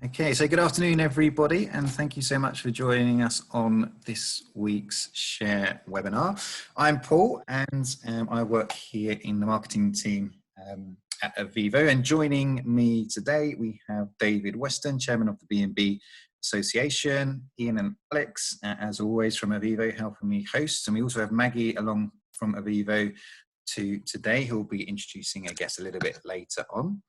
Okay, so good afternoon, everybody, and thank you so much for joining us on this week's Share webinar. I'm Paul, and I work here in the marketing team at eviivo. And joining me today, we have David Weston, Chairman of the B&B Association, Ian and Alex, as always, from eviivo, helping me host. And we also have Maggie along from eviivo today, who will be introducing a guest a little bit later on.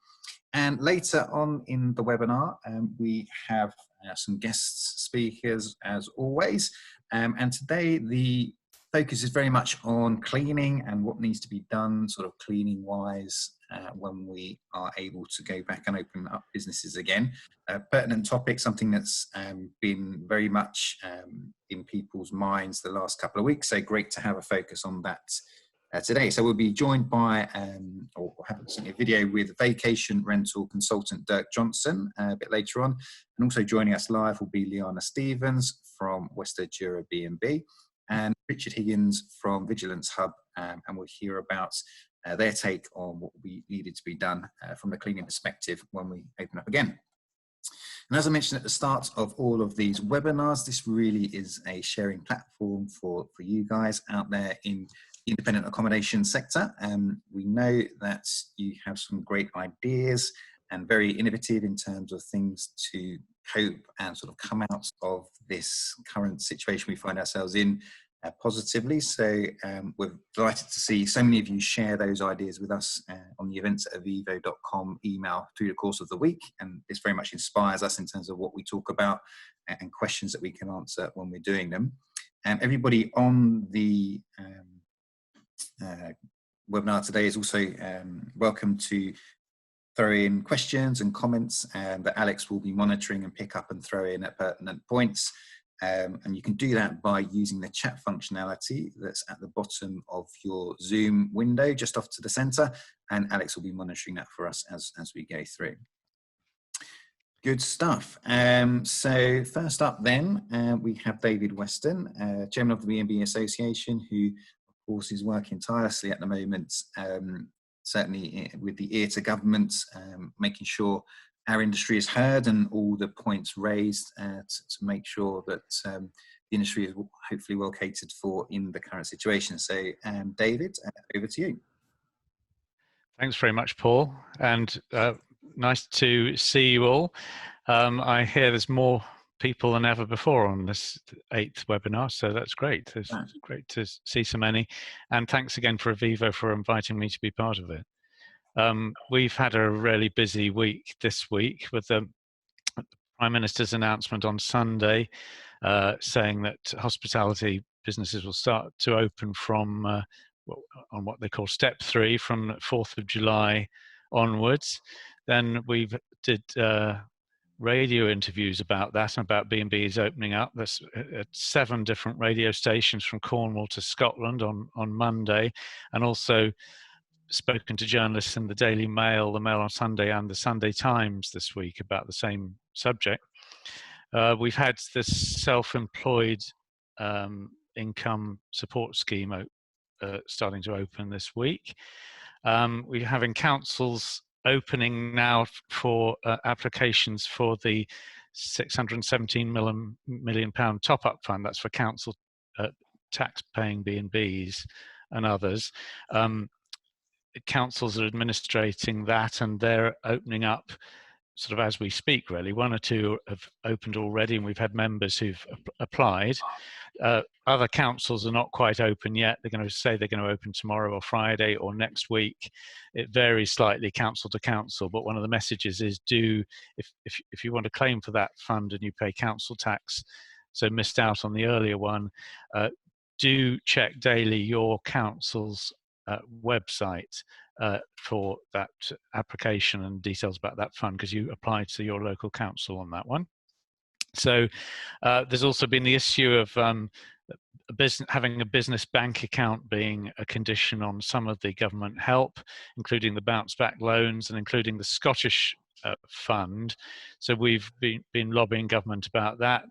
And later on in the webinar, we have some guest speakers as always. And today the focus is very much on cleaning and what needs to be done sort of cleaning wise when we are able to go back and open up businesses again. Pertinent topic, something that's been very much in people's minds the last couple of weeks. So great to have a focus on that today. So we'll be joined by, or have a video with vacation rental consultant Dirk Johnson a bit later on. And also joining us live will be Liana Stevens from West Jura B&B and Richard Higgins from Vigilance Hub. And we'll hear about their take on what we needed to be done from the cleaning perspective when we open up again. And as I mentioned at the start of all of these webinars, this really is a sharing platform for you guys out there in the independent accommodation sector. We know that you have some great ideas and very innovative in terms of things to cope and sort of come out of this current situation we find ourselves in positively. So we're delighted to see so many of you share those ideas with us on the events at eviivo.com email through the course of the week, and this very much inspires us in terms of what we talk about and questions that we can answer when we're doing them. And everybody on the webinar today is also welcome to throw in questions and comments that Alex will be monitoring and pick up and throw in at pertinent points. And you can do that by using the chat functionality that's at the bottom of your Zoom window, just off to the center, and Alex will be monitoring that for us as we go through. Good stuff. So first up then, we have David Weston, Chairman of the B&B Association, who of course is working tirelessly at the moment, certainly with the ear to government, making sure our industry is heard and all the points raised to make sure that the industry is hopefully well catered for in the current situation. So David, over to you. Thanks very much, Paul, and nice to see you all. I hear there's more people than ever before on this 8th webinar, so that's great. It's great to see so many, and thanks again for eviivo for inviting me to be part of it. We've had a really busy week this week with the Prime Minister's announcement on Sunday saying that hospitality businesses will start to open from on what they call step 3 from 4th of July onwards. Then we've did radio interviews about that and about B&B's opening up. There's 7 different radio stations from Cornwall to Scotland on Monday, and also spoken to journalists in the Daily Mail, the Mail on Sunday and the Sunday Times this week about the same subject. We've had this self-employed income support scheme starting to open this week. We're having councils opening now for applications for the £617 million top-up fund. That's for council tax-paying B&Bs and others. Councils are administrating that, and they're opening up sort of as we speak, really. 1 or 2 have opened already, and we've had members who've applied. Other councils are not quite open yet. They're going to say they're going to open tomorrow or Friday or next week. It varies slightly council to council, but one of the messages is if you want to claim for that fund and you pay council tax, so missed out on the earlier one, do check daily your council's website for that application and details about that fund, because you applied to your local council on that one. So there's also been the issue of having a business bank account being a condition on some of the government help, including the bounce back loans and including the Scottish fund. So we've been lobbying government about that.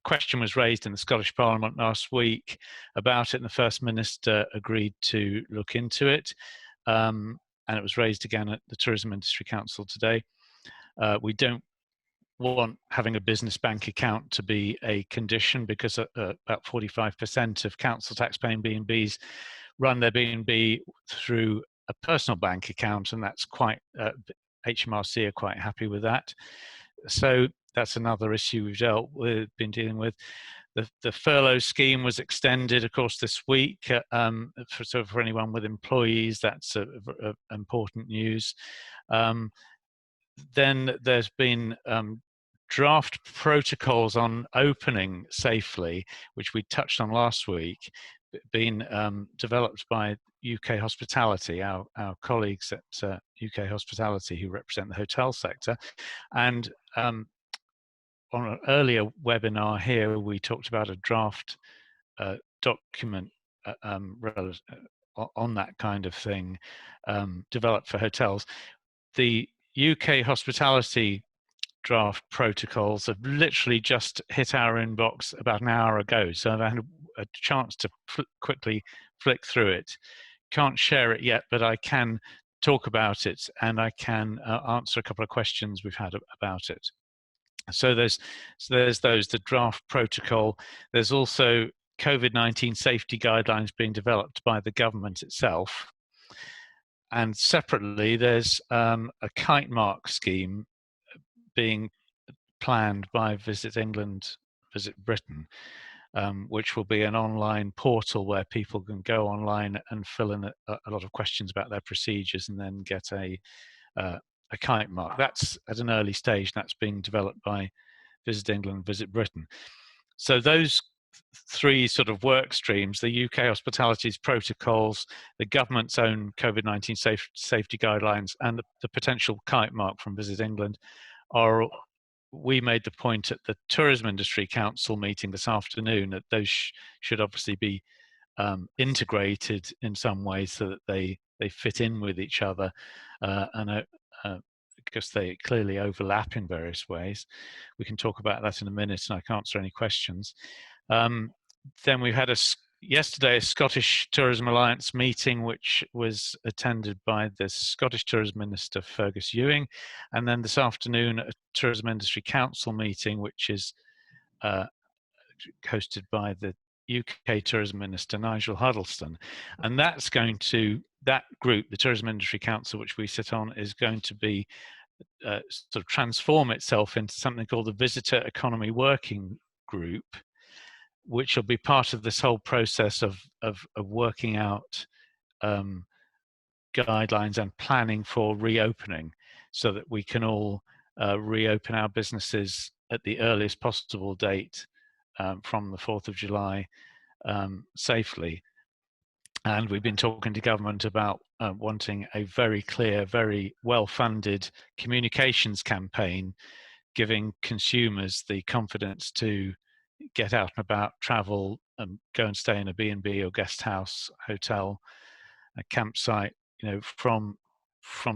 Question was raised in the Scottish Parliament last week about it, and the First Minister agreed to look into it. And it was raised again at the Tourism Industry Council today. want having a business bank account to be a condition, because about 45% of council tax paying B&Bs run their B&B through a personal bank account, and that's quite HMRC are quite happy with that. So that's another issue we've been dealing with. The furlough scheme was extended, of course, this week. For anyone with employees, that's important news. Then there's been draft protocols on opening safely, which we touched on last week, been developed by UK Hospitality, our colleagues at UK Hospitality who represent the hotel sector. And on an earlier webinar here, we talked about a draft document on that kind of thing developed for hotels. The UK Hospitality draft protocols have literally just hit our inbox about an hour ago, so I've had a chance to quickly flick through it. Can't share it yet, but I can talk about it, and I can answer a couple of questions we've had about it. So there's the draft protocol. There's also COVID-19 safety guidelines being developed by the government itself. And separately, there's a kite mark scheme being planned by Visit England, Visit Britain, which will be an online portal where people can go online and fill in a lot of questions about their procedures and then get a kite mark. That's at an early stage, and that's being developed by Visit England, Visit Britain. So those three sort of work streams, the UK Hospitality's protocols, the government's own COVID-19 safety guidelines, and the potential kite mark from Visit England, we made the point at the Tourism Industry Council meeting this afternoon that those should obviously be integrated in some way so that they fit in with each other, because they clearly overlap in various ways. We can talk about that in a minute, and I can answer any questions. Then we had yesterday a Scottish Tourism Alliance meeting, which was attended by the Scottish Tourism Minister Fergus Ewing, and then this afternoon a Tourism Industry Council meeting, which is hosted by the UK Tourism Minister Nigel Huddleston, and that group, the Tourism Industry Council, which we sit on, is going to be sort of transform itself into something called the Visitor Economy Working Group, which will be part of this whole process of working out guidelines and planning for reopening, so that we can all reopen our businesses at the earliest possible date from the 4th of July safely. And we've been talking to government about wanting a very clear, very well-funded communications campaign, giving consumers the confidence to get out and about, travel, and go and stay in a B&B or guest house, hotel, a campsite, from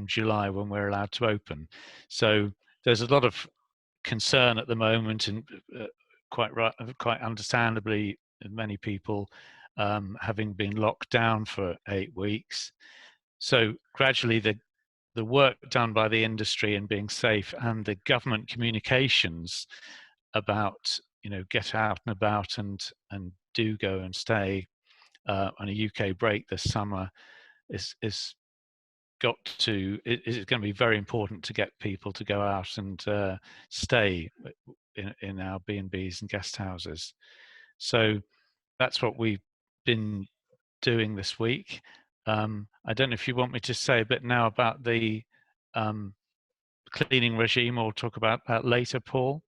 July when we're allowed to open. So there's a lot of concern at the moment, and quite understandably, many people having been locked down for 8 weeks. So gradually the work done by the industry in being safe, and the government communications about get out and about and do go and stay on a UK break this summer is going to be very important to get people to go out and stay in our B&Bs and guest houses. So that's what we've been doing this week. I don't know if you want me to say a bit now about the cleaning regime, or talk about that later, Paul.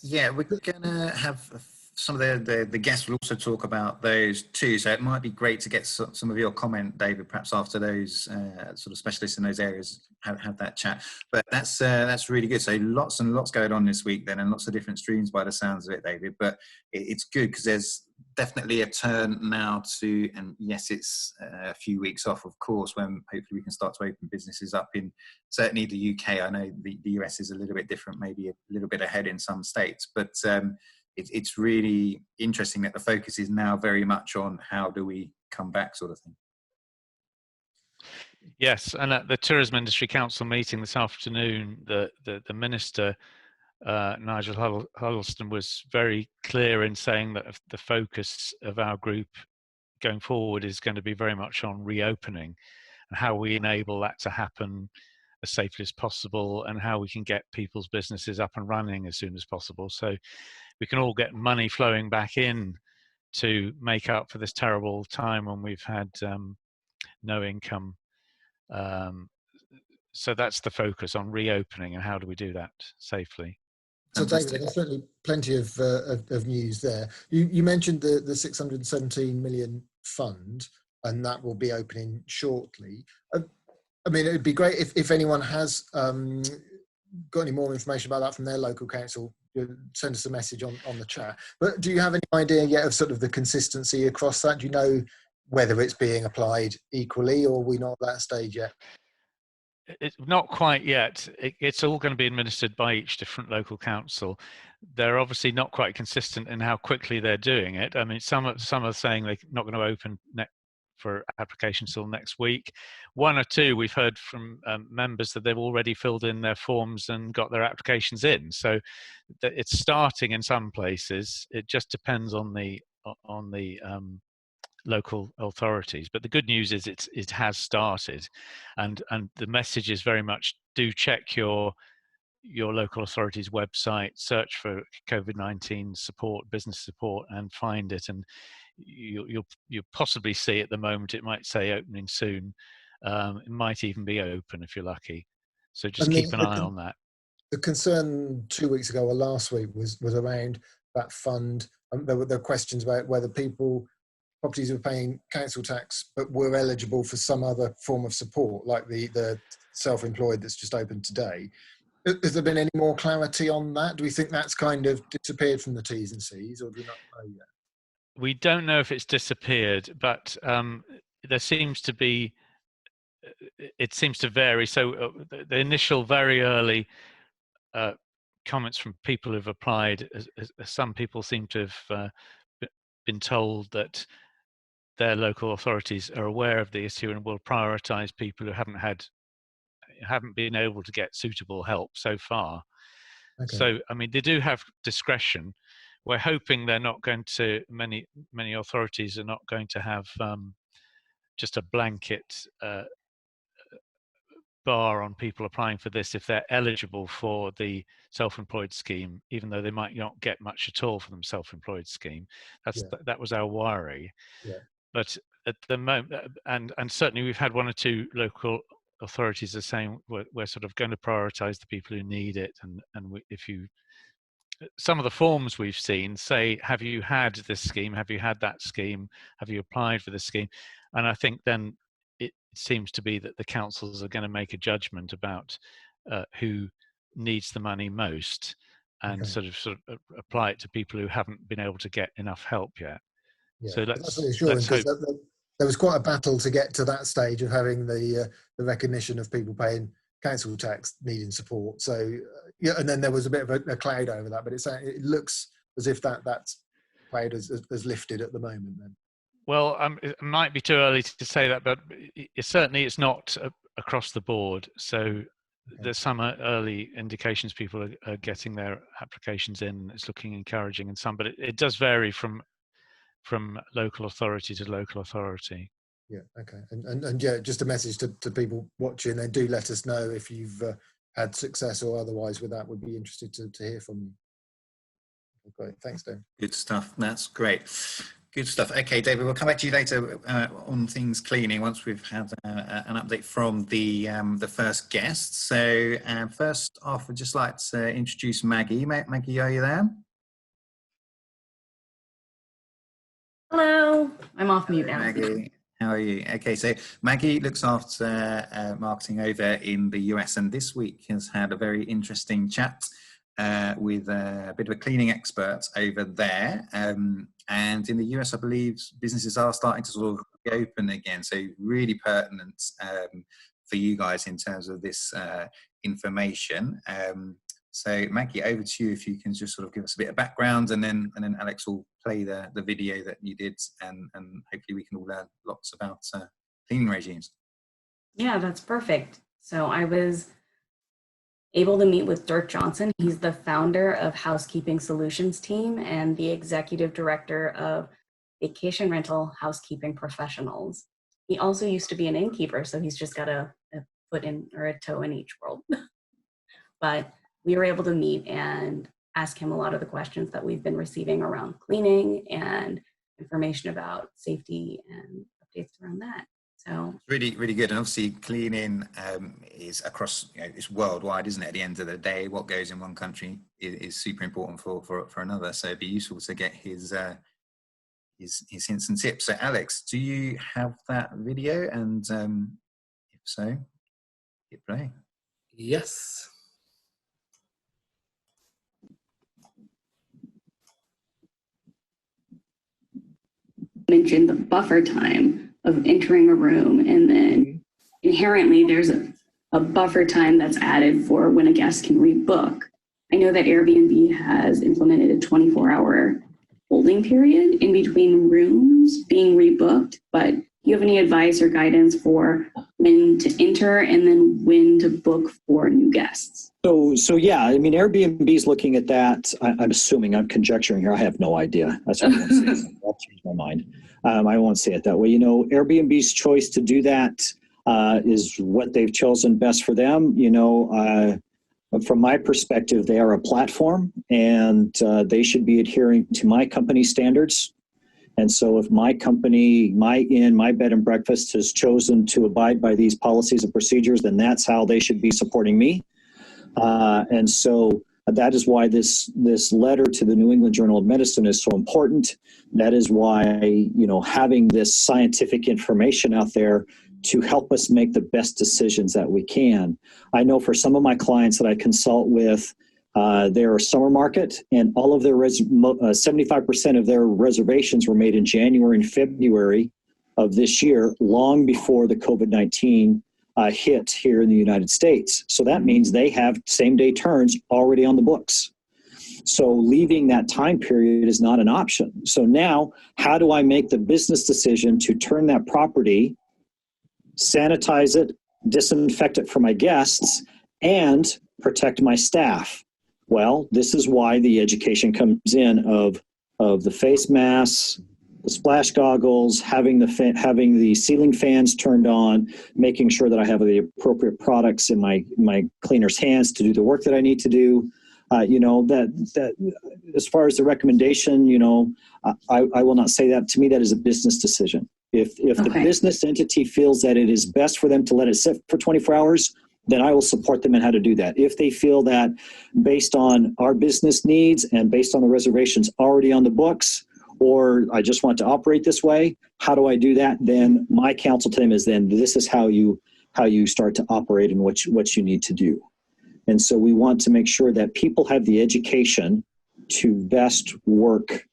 Yeah, we're going to have some of the guests will also talk about those too. So it might be great to get some of your comment, David, perhaps after those sort of specialists in those areas have that chat. But that's really good. So lots and lots going on this week then, and lots of different streams by the sounds of it, David. But it's good because there's definitely a turn now to, and yes, it's a few weeks off, of course, when hopefully we can start to open businesses up in certainly the UK. I know the US is a little bit different, maybe a little bit ahead in some states, but it's really interesting that the focus is now very much on how do we come back, sort of thing. Yes, and at the Tourism Industry Council meeting this afternoon, the Minister, Nigel Huddleston, was very clear in saying that the focus of our group going forward is going to be very much on reopening and how we enable that to happen as safely as possible, and how we can get people's businesses up and running as soon as possible, so we can all get money flowing back in to make up for this terrible time when we've had no income. Um, so that's the focus, on reopening and how do we do that safely. So, David, Fantastic. there's certainly plenty of news there. You mentioned the 617 million fund, and that will be opening shortly. I mean, it'd be great if anyone has got any more information about that from their local council, send us a message on the chat. But do you have any idea yet of sort of the consistency across that? Do you know whether it's being applied equally, or are we not at that stage yet? It's not quite yet. It's all going to be administered by each different local council. They're obviously not quite consistent in how quickly they're doing it. I mean, some are saying they're not going to open for applications till next week. One or two, we've heard from members that they've already filled in their forms and got their applications in. So it's starting in some places. It just depends on the local authorities. But the good news is it has started, and the message is very much, do check your local authority's website, search for COVID-19 support, business support, and find it. And you'll possibly see at the moment it might say opening soon. It might even be open if you're lucky. So just keep an eye on that. The concern 2 weeks ago or last week was around that fund. There were questions about whether properties were paying council tax but were eligible for some other form of support, like the self-employed that's just opened today. Has there been any more clarity on that? Do we think that's kind of disappeared from the T's and C's, or do we not know yet? We don't know if it's disappeared, but there seems to be, it seems to vary. So the initial very early comments from people who've applied, some people seem to have been told that their local authorities are aware of the issue and will prioritise people who haven't been able to get suitable help so far. Okay. So I mean, they do have discretion. We're hoping they're not going to, many authorities are not going to have just a blanket bar on people applying for this if they're eligible for the self-employed scheme, even though they might not get much at all for the self-employed scheme. That was our worry. Yeah. But at the moment, and certainly we've had one or two local authorities are saying we're sort of going to prioritise the people who need it, and if you, some of the forms we've seen say, have you had this scheme, have you had that scheme, have you applied for this scheme? And I think then it seems to be that the councils are going to make a judgment about who needs the money most, and sort of apply it to people who haven't been able to get enough help yet. Yeah, So that's reassuring, because there was quite a battle to get to that stage of having the recognition of people paying council tax needing support. So yeah, and then there was a bit of a cloud over that, but it looks as if that cloud has lifted at the moment. Then. Well, it might be too early to say that, but certainly it's not across the board. So there's some early indications people are getting their applications in. It's looking encouraging in some, but it does vary from local authority to local authority. Yeah, okay. And yeah, just a message to people watching, and do let us know if you've had success or otherwise with that. Would be interested to hear from you. Great, thanks, Dave. Good stuff. That's great. Good stuff. Okay, David, we'll come back to you later on things cleaning once we've had an update from the first guest. So first off, I'd just like to introduce Maggie. Maggie, are you there? Hello, I'm off mute now. Maggie, how are you? Okay, so Maggie looks after marketing over in the US, and this week has had a very interesting chat with a bit of a cleaning expert over there. And in the US, I believe businesses are starting to sort of reopen again. So really pertinent for you guys in terms of this information. So Maggie, over to you if you can just sort of give us a bit of background, and then Alex will play the video that you did, and hopefully we can all learn lots about cleaning regimes. Yeah, that's perfect. So I was able to meet with Dirk Johnson. He's the founder of Housekeeping Solutions Team and the executive director of Vacation Rental Housekeeping Professionals. He also used to be an innkeeper, so he's just got a foot in or a toe in each world. But we were able to meet and ask him a lot of the questions that we've been receiving around cleaning and information about safety and updates around that. So really, really good. And obviously cleaning is across, it's worldwide, isn't it? At the end of the day, what goes in one country is super important for another. So it'd be useful to get his hints and tips. So Alex, do you have that video? And if so, hit play. Yes. Mentioned the buffer time of entering a room, and then inherently there's a buffer time that's added for when a guest can rebook. I know that Airbnb has implemented a 24-hour holding period in between rooms being rebooked, but do you have any advice or guidance for when to enter and then when to book for new guests? So yeah, I mean, Airbnb's looking at that. I'm assuming, I'm conjecturing here. I have no idea. That's what I want to say. I'll change my mind. I won't say it that way. Airbnb's choice to do that is what they've chosen best for them. From my perspective, they are a platform, and they should be adhering to my company standards. And so if my company, my bed and breakfast has chosen to abide by these policies and procedures, then that's how they should be supporting me. And so that is why this letter to the New England Journal of Medicine is so important. That is why, having this scientific information out there to help us make the best decisions that we can. I know for some of my clients that I consult with, they're a summer market, and all of their 75% of their reservations were made in January and February of this year, long before the COVID-19 hit here in the United States. So that means they have same-day turns already on the books. So leaving that time period is not an option. So now, how do I make the business decision to turn that property, sanitize it, disinfect it for my guests, and protect my staff? Well, this is why the education comes in of the face masks, the splash goggles, having the ceiling fans turned on, making sure that I have the appropriate products in my cleaner's hands to do the work that I need to do. That as far as the recommendation, I will not say that. To me, that is a business decision. If the business entity feels that it is best for them to let it sit for 24 hours, then I will support them in how to do that. If they feel that based on our business needs and based on the reservations already on the books, or I just want to operate this way, how do I do that? Then my counsel to them is this is how you start to operate and what you need to do. And so we want to make sure that people have the education to best work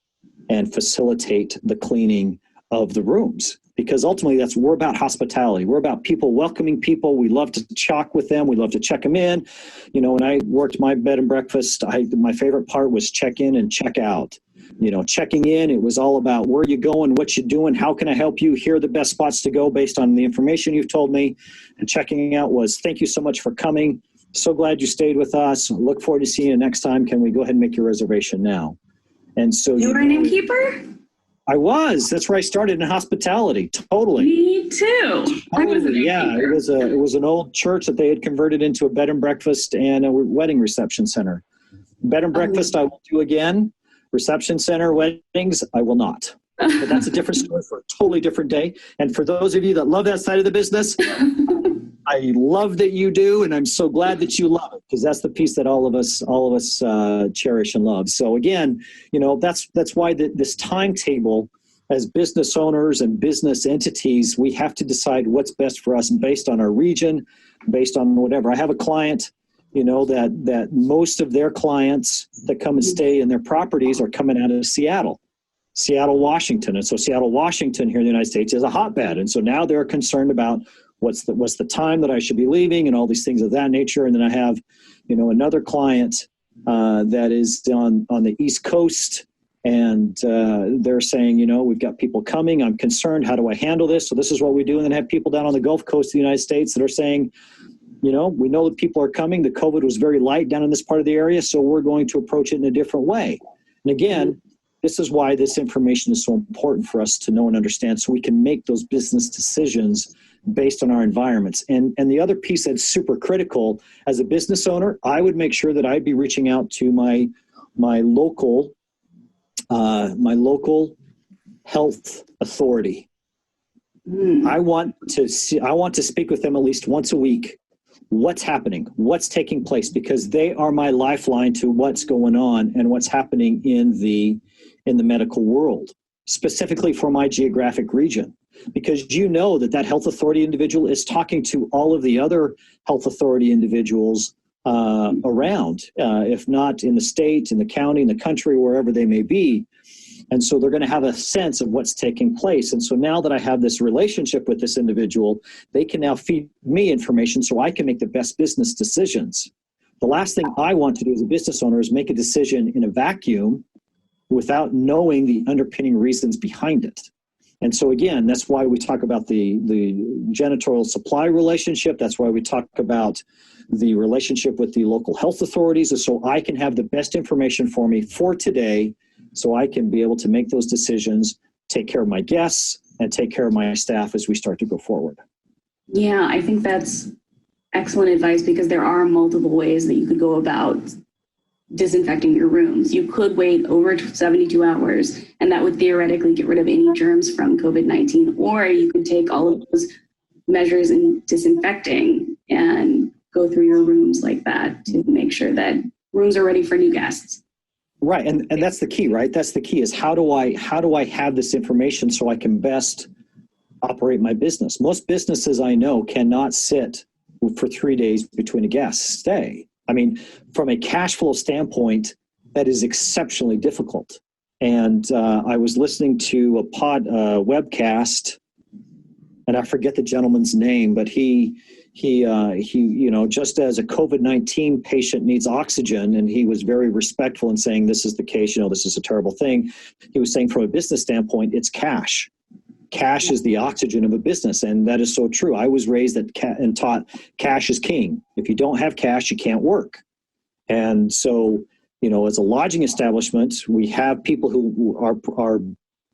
and facilitate the cleaning of the rooms. Because ultimately we're about hospitality. We're about people, welcoming people. We love to talk with them. We love to check them in. When I worked my bed and breakfast, my favorite part was check in and check out. Checking in, it was all about where you going, what you doing, how can I help you, here are the best spots to go based on the information you've told me. And checking out was, thank you so much for coming. So glad you stayed with us. Look forward to seeing you next time. Can we go ahead and make your reservation now? And so you were an innkeeper? I was. That's where I started in hospitality. Totally. Me too. I was an innkeeper. It was an old church that they had converted into a bed and breakfast and a wedding reception center. Bed and breakfast I will do again. Reception center, weddings, I will not. But that's a different story for a totally different day. And for those of you that love that side of the business, I love that you do, and I'm so glad that you love it, because that's the piece that all of us cherish and love. So again, that's why this timetable, as business owners and business entities, we have to decide what's best for us based on our region, based on whatever. I have a client, that most of their clients that come and stay in their properties are coming out of Seattle, Washington. And so Seattle, Washington here in the United States is a hotbed. And so now they're concerned about what's the time that I should be leaving and all these things of that nature. And then I have, another client that is on the East Coast, And they're saying, you know, we've got people coming. I'm concerned. How do I handle this? So this is what we do. And then have people down on the Gulf Coast of the United States that are saying, you know, we know that people are coming. The COVID was very light down in this part of the area, so we're going to approach it in a different way. And again, this is why this information is so important for us to know and understand, so we can make those business decisions based on our environments. And the other piece that's super critical, as a business owner, I would make sure that I'd be reaching out to my local health authority. I want to speak with them at least once a week. What's happening? What's taking place? Because they are my lifeline to what's going on and what's happening in the medical world, specifically for my geographic region. Because you know that health authority individual is talking to all of the other health authority individuals around, if not in the state, in the county, in the country, wherever they may be. And so they're going to have a sense of what's taking place. And so now that I have this relationship with this individual, they can now feed me information so I can make the best business decisions. The last thing I want to do as a business owner is make a decision in a vacuum without knowing the underpinning reasons behind it. And so again, that's why we talk about the janitorial supply relationship. That's why we talk about the relationship with the local health authorities, so I can have the best information for me for today, so I can be able to make those decisions, take care of my guests, and take care of my staff as we start to go forward. Yeah, I think that's excellent advice, because there are multiple ways that you could go about disinfecting your rooms. You could wait over 72 hours, and that would theoretically get rid of any germs from COVID-19, or you could take all of those measures in disinfecting and go through your rooms like that to make sure that rooms are ready for new guests. Right, and that's the key, right? That's the key, is how do I have this information so I can best operate my business? Most businesses I know cannot sit for 3 days between a guest stay. I mean, from a cash flow standpoint, that is exceptionally difficult. And I was listening to a webcast, and I forget the gentleman's name, but he you know, just as a COVID-19 patient needs oxygen, and he was very respectful in saying, this is the case, you know, this is a terrible thing. He was saying from a business standpoint, it's cash. Cash is the oxygen of a business. And that is so true. I was raised and taught cash is king. If you don't have cash, you can't work. And so, you know, as a lodging establishment, we have people who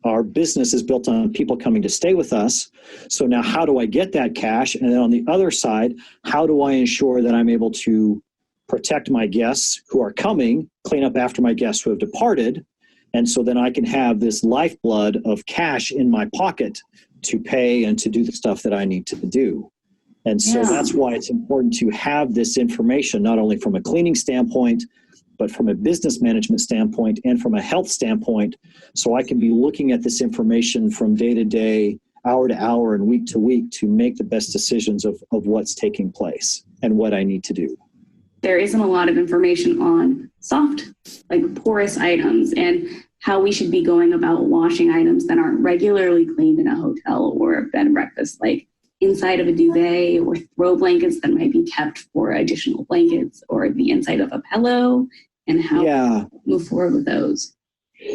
our business is built on people coming to stay with us. So now how do I get that cash? And then on the other side, how do I ensure that I'm able to protect my guests who are coming, clean up after my guests who have departed? And so then I can have this lifeblood of cash in my pocket to pay and to do the stuff that I need to do. And so that's why it's important to have this information, not only from a cleaning standpoint, but from a business management standpoint and from a health standpoint, so I can be looking at this information from day to day, hour to hour, and week to week to make the best decisions of what's taking place and what I need to do. There isn't a lot of information on soft, like porous items, and how we should be going about washing items that aren't regularly cleaned in a hotel or a bed and breakfast, like inside of a duvet or throw blankets that might be kept for additional blankets, or the inside of a pillow, and how to move forward with those.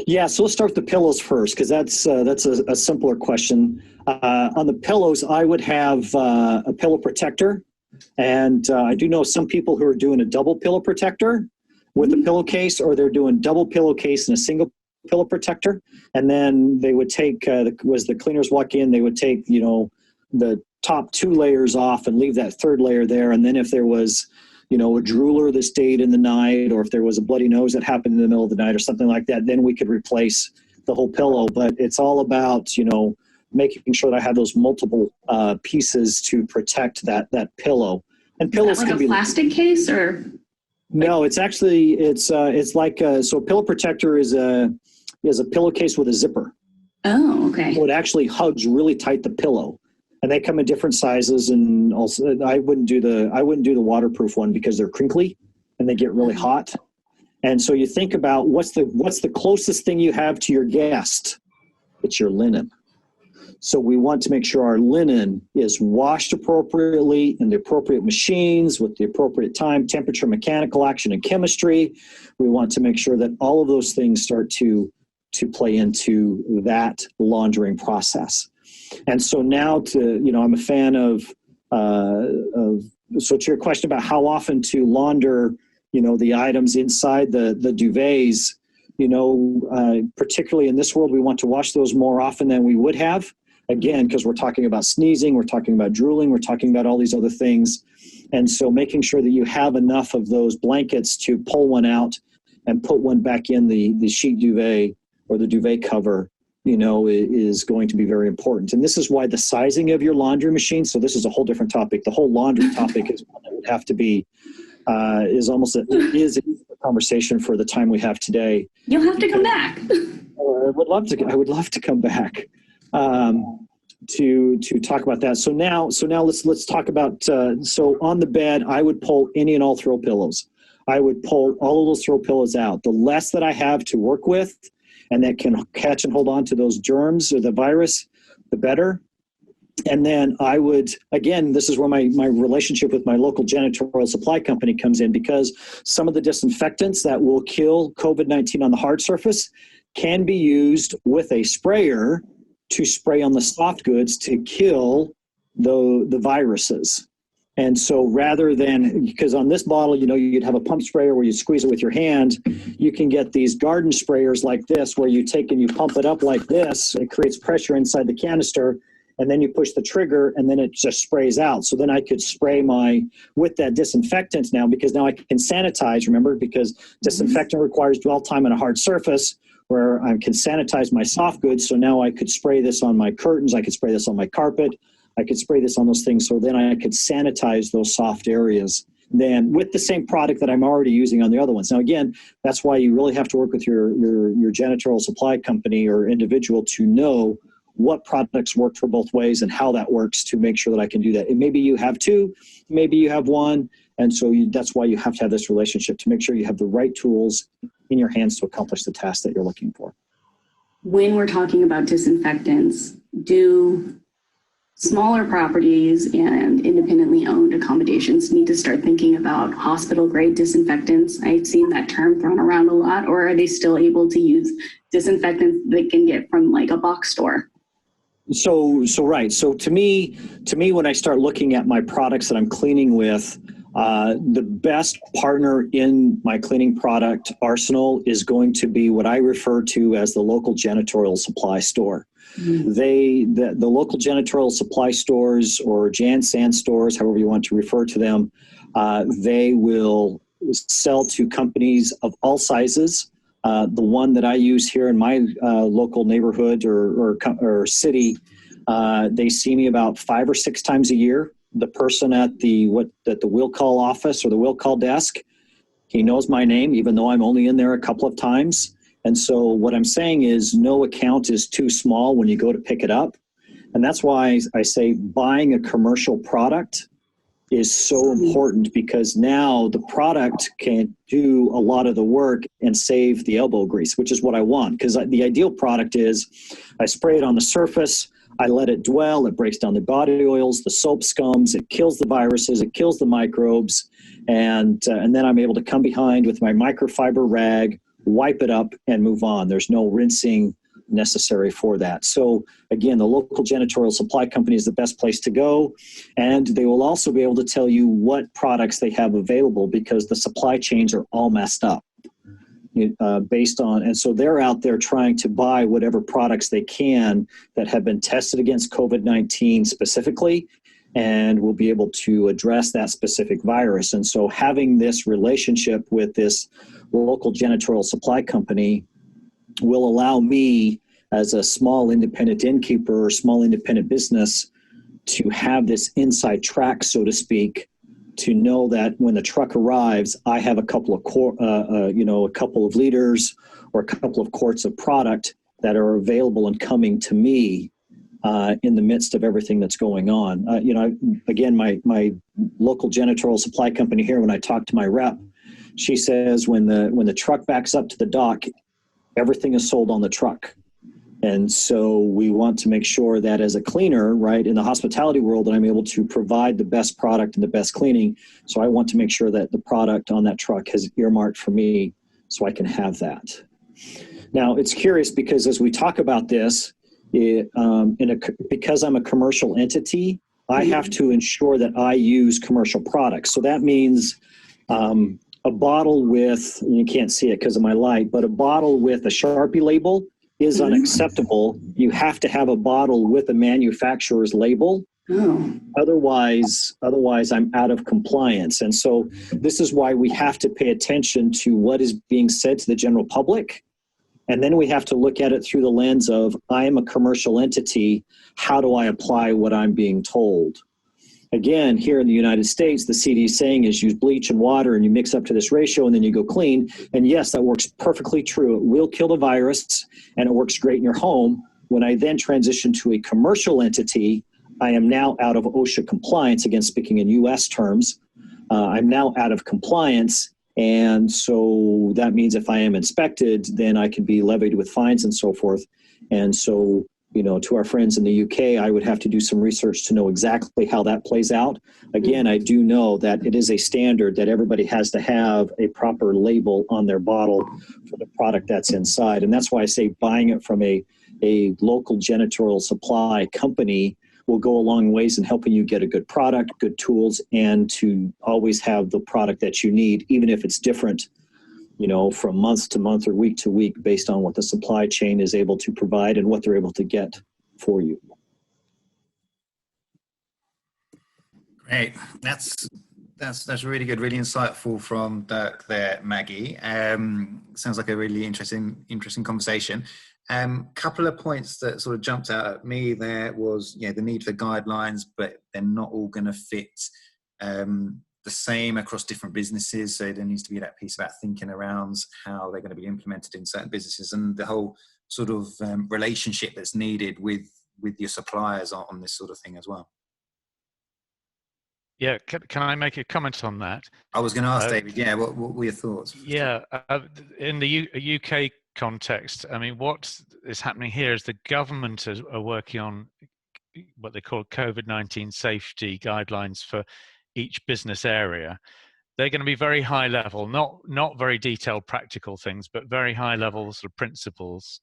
Yeah, so let's start with the pillows first, because that's a simpler question. On the pillows, I would have a pillow protector, and I do know some people who are doing a double pillow protector with a pillowcase, or they're doing double pillowcase and a single pillow protector, and then they would take, as the cleaners walk in, they would take, you know, the top 2 layers off and leave that 3rd layer there, and then if there was, you know, a drooler that stayed in the night, or if there was a bloody nose that happened in the middle of the night or something like that, then we could replace the whole pillow. But it's all about, you know, making sure that I have those multiple pieces to protect that pillow. And pillows like can be a plastic case, or? No, it's actually, it's like, so a pillow protector is a pillowcase with a zipper. Oh, okay. So it actually hugs really tight the pillow. And they come in different sizes, and also I wouldn't do the waterproof one because they're crinkly and they get really hot. And so you think about what's the closest thing you have to your guest? It's your linen. So we want to make sure our linen is washed appropriately in the appropriate machines with the appropriate time, temperature, mechanical action, and chemistry. We want to make sure that all of those things start to to play into that laundering process. And so now I'm a fan of so to your question about how often to launder, the items inside the duvets, particularly in this world, we want to wash those more often than we would have. Again, because we're talking about sneezing, we're talking about drooling, we're talking about all these other things. And so making sure that you have enough of those blankets to pull one out and put one back in the sheet duvet or the duvet cover, is going to be very important. And this is why the sizing of your laundry machine, so this is a whole different topic. The whole laundry topic is one that would have to be, is a conversation for the time we have today. You'll have to come back. I would love to come back to talk about that. So now let's talk about, so on the bed, I would pull any and all throw pillows. I would pull all of those throw pillows out. The less that I have to work with and that can catch and hold on to those germs or the virus, the better. And then I would, again, this is where my relationship with my local janitorial supply company comes in, because some of the disinfectants that will kill COVID-19 on the hard surface can be used with a sprayer to spray on the soft goods to kill the viruses. And so rather than, because on this bottle, you'd have a pump sprayer where you squeeze it with your hand, you can get these garden sprayers like this, where you take and you pump it up like this. It creates pressure inside the canister, and then you push the trigger, and then it just sprays out. So then I could spray with that disinfectant now, because now I can sanitize, remember, because disinfectant requires dwell time on a hard surface, where I can sanitize my soft goods. So now I could spray this on my curtains, I could spray this on my carpet, I could spray this on those things. So then I could sanitize those soft areas then with the same product that I'm already using on the other ones. Now, again, that's why you really have to work with your janitorial supply company or individual to know what products work for both ways and how that works to make sure that I can do that. And maybe you have two, maybe you have one. And so that's why you have to have this relationship to make sure you have the right tools in your hands to accomplish the task that you're looking for. When we're talking about disinfectants, do smaller properties and independently owned accommodations need to start thinking about hospital-grade disinfectants? I've seen that term thrown around a lot. Or are they still able to use disinfectants they can get from like a box store? So right. So to me, when I start looking at my products that I'm cleaning with, the best partner in my cleaning product arsenal is going to be what I refer to as the local janitorial supply store. Mm-hmm. The local janitorial supply stores or Jan San stores, however you want to refer to them, they will sell to companies of all sizes. The one that I use here in my local neighborhood or city, they see me about 5 or 6 times a year. The person at the will call office or the will call desk, he knows my name, even though I'm only in there a couple of times. And so what I'm saying is no account is too small when you go to pick it up. And that's why I say buying a commercial product is so important, because now the product can do a lot of the work and save the elbow grease, which is what I want. Because the ideal product is I spray it on the surface, I let it dwell, it breaks down the body oils, the soap scums, it kills the viruses, it kills the microbes, and then I'm able to come behind with my microfiber rag, wipe it up, and move on. There's no rinsing necessary for that. So again, the local janitorial supply company is the best place to go, and they will also be able to tell you what products they have available, because the supply chains are all messed up. And so they're out there trying to buy whatever products they can that have been tested against COVID-19 specifically, and will be able to address that specific virus. And so having this relationship with this local janitorial supply company will allow me as a small independent innkeeper or small independent business to have this inside track, so to speak, to know that when the truck arrives, I have a couple of liters or a couple of quarts of product that are available and coming to me in the midst of everything that's going on. Again, my local janitorial supply company here, when I talk to my rep, she says when the truck backs up to the dock, everything is sold on the truck. And so we want to make sure that as a cleaner, right, in the hospitality world, that I'm able to provide the best product and the best cleaning. So I want to make sure that the product on that truck has earmarked for me so I can have that. Now, it's curious because as we talk about this, because I'm a commercial entity, I have to ensure that I use commercial products. So that means a bottle with, you can't see it because of my light, but a bottle with a Sharpie label is unacceptable. You have to have a bottle with a manufacturer's label. Oh. Otherwise I'm out of compliance. And so this is why we have to pay attention to what is being said to the general public. And then we have to look at it through the lens of, I am a commercial entity. How do I apply what I'm being told? Again, here in the United States, the CDC saying is use bleach and water and you mix up to this ratio and then you go clean. And yes, that works perfectly true. It will kill the virus and it works great in your home. When I then transition to a commercial entity, I am now out of OSHA compliance, again, speaking in US terms. I'm now out of compliance. And so that means if I am inspected, then I can be levied with fines and so forth. And so, you know, to our friends in the UK, I would have to do some research to know exactly how that plays out. Again, I do know that it is a standard that everybody has to have a proper label on their bottle for the product that's inside. And that's why I say buying it from a local janitorial supply company will go a long ways in helping you get a good product, good tools, and to always have the product that you need, even if it's different, you know, from month to month or week to week based on what the supply chain is able to provide and what they're able to get for you. Great. That's really good, really insightful from Dirk there, Maggie. Sounds like a really interesting conversation. Couple of points that sort of jumped out at me there was, the need for guidelines, but they're not all going to fit the same across different businesses. So there needs to be that piece about thinking around how they're going to be implemented in certain businesses and the whole sort of relationship that's needed with your suppliers on this sort of thing as well. Yeah, can I make a comment on that? I was going to ask David, what were your thoughts? Yeah, in the UK context, I mean, what is happening here is the government are working on what they call COVID-19 safety guidelines for each business area. They're going to be very high level, not very detailed practical things, but very high level sort of principles.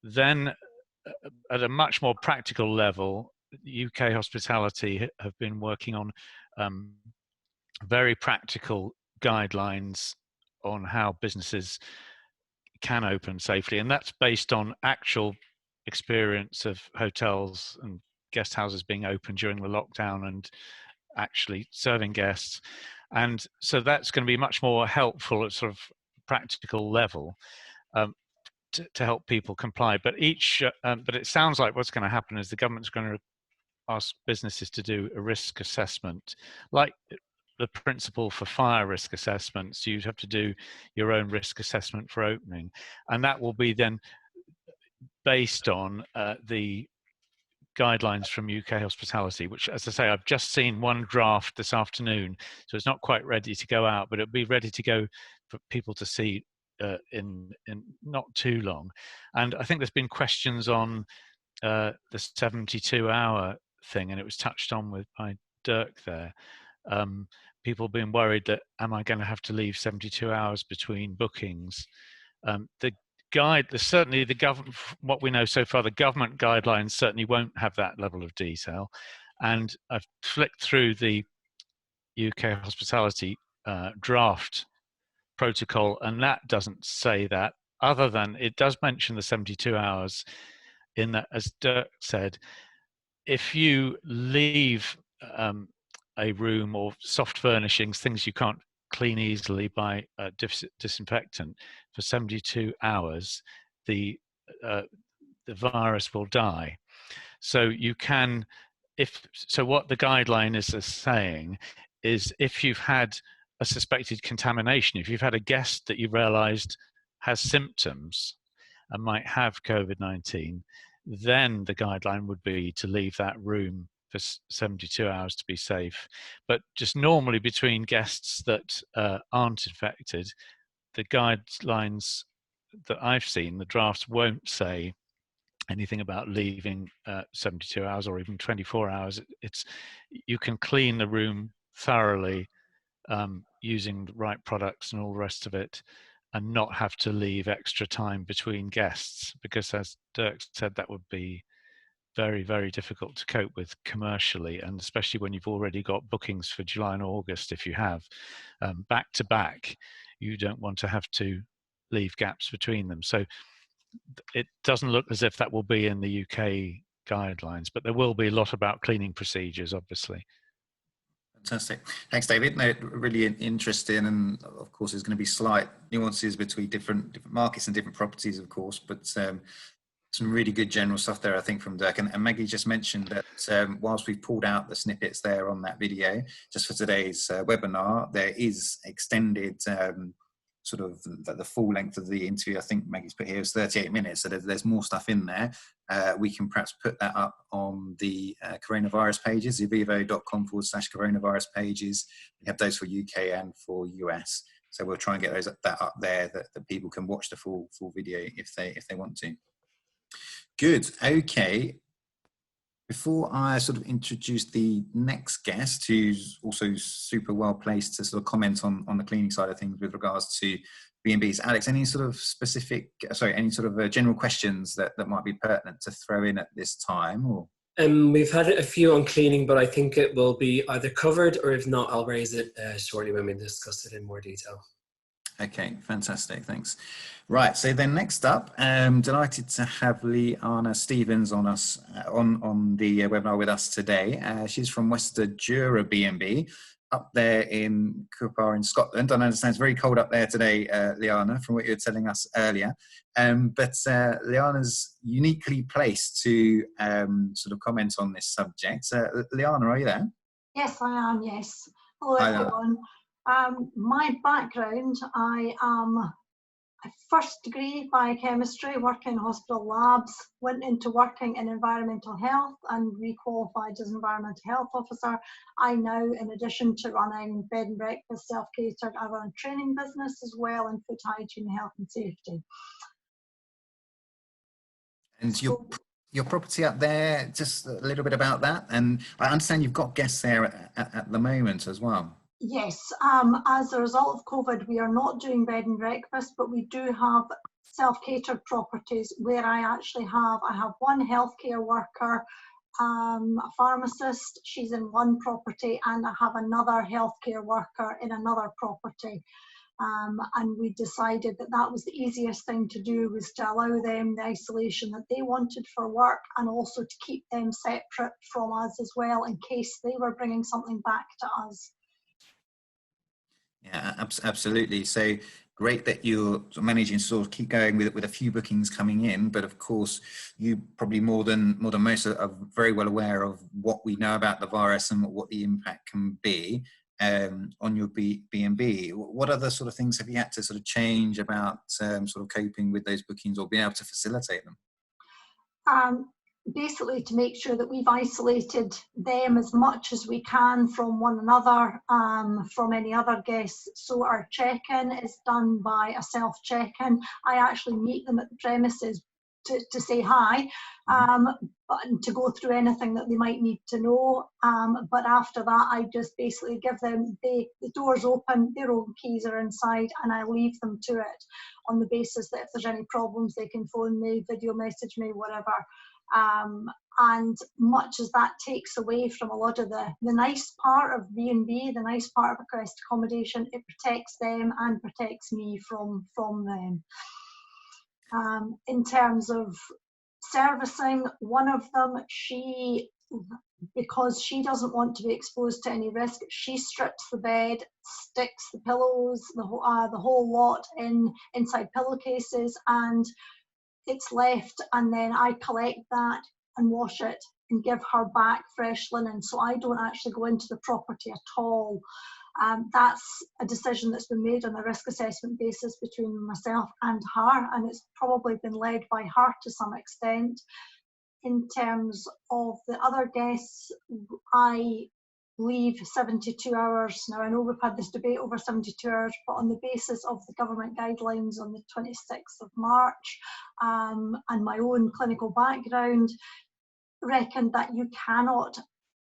Then at a much more practical level, UK hospitality have been working on very practical guidelines on how businesses can open safely, and that's based on actual experience of hotels and guest houses being open during the lockdown and actually serving guests. And so that's going to be much more helpful at sort of practical level to help people comply. But but it sounds like what's going to happen is the government's going to ask businesses to do a risk assessment, like the principle for fire risk assessments. You'd have to do your own risk assessment for opening, and that will be then based on the guidelines from UK hospitality, which, as I say, I've just seen one draft this afternoon, so it's not quite ready to go out, but it'll be ready to go for people to see in not too long. And I think there's been questions on the 72-hour thing, and it was touched on by Dirk there. People being worried that, am I going to have to leave 72 hours between bookings? Certainly the government, what we know so far, the government guidelines certainly won't have that level of detail. And I've flicked through the UK hospitality draft protocol, and that doesn't say that, other than it does mention the 72 hours in that, as Dirk said, if you leave a room or soft furnishings, things you can't clean easily by disinfectant for 72 hours, the virus will die. So you can, what the guideline is saying is, if you've had a suspected contamination, if you've had a guest that you realized has symptoms and might have COVID-19, then the guideline would be to leave that room for 72 hours to be safe. But just normally between guests that aren't infected, the guidelines that I've seen, the drafts won't say anything about leaving 72 hours or even 24 hours. You can clean the room thoroughly using the right products and all the rest of it. and not have to leave extra time between guests, because as Dirk said, that would be very, very difficult to cope with commercially, and especially when you've already got bookings for July and August. If you have back to back, you don't want to have to leave gaps between them. So it doesn't look as if that will be in the UK guidelines, but there will be a lot about cleaning procedures, obviously. Fantastic. Thanks, David. No, really interesting, and of course there's going to be slight nuances between different markets and different properties, of course, but some really good general stuff there, I think, from Dirk. And Maggie just mentioned that whilst we've pulled out the snippets there on that video, just for today's webinar, there is extended sort of the full length of the interview. I think Maggie's put here is 38 minutes, so there's more stuff in there. We can perhaps put that up on the coronavirus pages, eviivo.com/coronavirus pages. We have those for UK and for US. So we'll try and get that up there, that people can watch the full video if they want to. Good. Okay. Before I sort of introduce the next guest, who's also super well placed to sort of comment on the cleaning side of things with regards to B&Bs, Alex, any sort of any sort of general questions that might be pertinent to throw in at this time? Or we've had a few on cleaning, but I think it will be either covered, or if not, I'll raise it shortly when we discuss it in more detail. Okay, fantastic, thanks. Right, so then next up, delighted to have Liana Stevens on the webinar with us today. She's from Wester Jura B&B up there in Cupar in Scotland. I understand it's very cold up there today, Liana, from what you were telling us earlier. But Liana's uniquely placed to sort of comment on this subject. Liana, are you there? Yes, I am, yes. Hello, Hi, everyone. My background, I am a first degree biochemistry, working in hospital labs, went into working in environmental health and requalified as environmental health officer. I now, in addition to running bed and breakfast, self-catered, I run a training business as well in food hygiene, health and safety. And your property up there, just a little bit about that. And I understand you've got guests there at the moment as well. Yes, as a result of COVID, we are not doing bed and breakfast, but we do have self-catered properties where I have one healthcare worker, a pharmacist, she's in one property, and I have another healthcare worker in another property. And we decided that was the easiest thing to do, was to allow them the isolation that they wanted for work, and also to keep them separate from us as well, in case they were bringing something back to us. Yeah, absolutely. So great that you're managing to sort of keep going with a few bookings coming in, but of course you probably more than most are very well aware of what we know about the virus and what the impact can be on your B&B. What other sort of things have you had to sort of change about sort of coping with those bookings or being able to facilitate them? Basically to make sure that we've isolated them as much as we can from one another, from any other guests. So our check-in is done by a self-check-in. I actually meet them at the premises to say hi, but to go through anything that they might need to know. But after that, I just basically give them, the doors open, their own keys are inside, and I leave them to it on the basis that if there's any problems, they can phone me, video message me, whatever. And much as that takes away from a lot of the nice part of B&B, the nice part of request accommodation, it protects them and protects me from them. In terms of servicing, one of them, because she doesn't want to be exposed to any risk, she strips the bed, sticks the pillows, the whole lot inside pillowcases, and it's left, and then I collect that and wash it and give her back fresh linen. So I don't actually go into the property at all. That's a decision that's been made on a risk assessment basis between myself and her, and it's probably been led by her to some extent. In terms of the other guests, I leave 72 hours. Now, I know we've had this debate over 72 hours, but on the basis of the government guidelines on the 26th of March and my own clinical background, reckoned that you cannot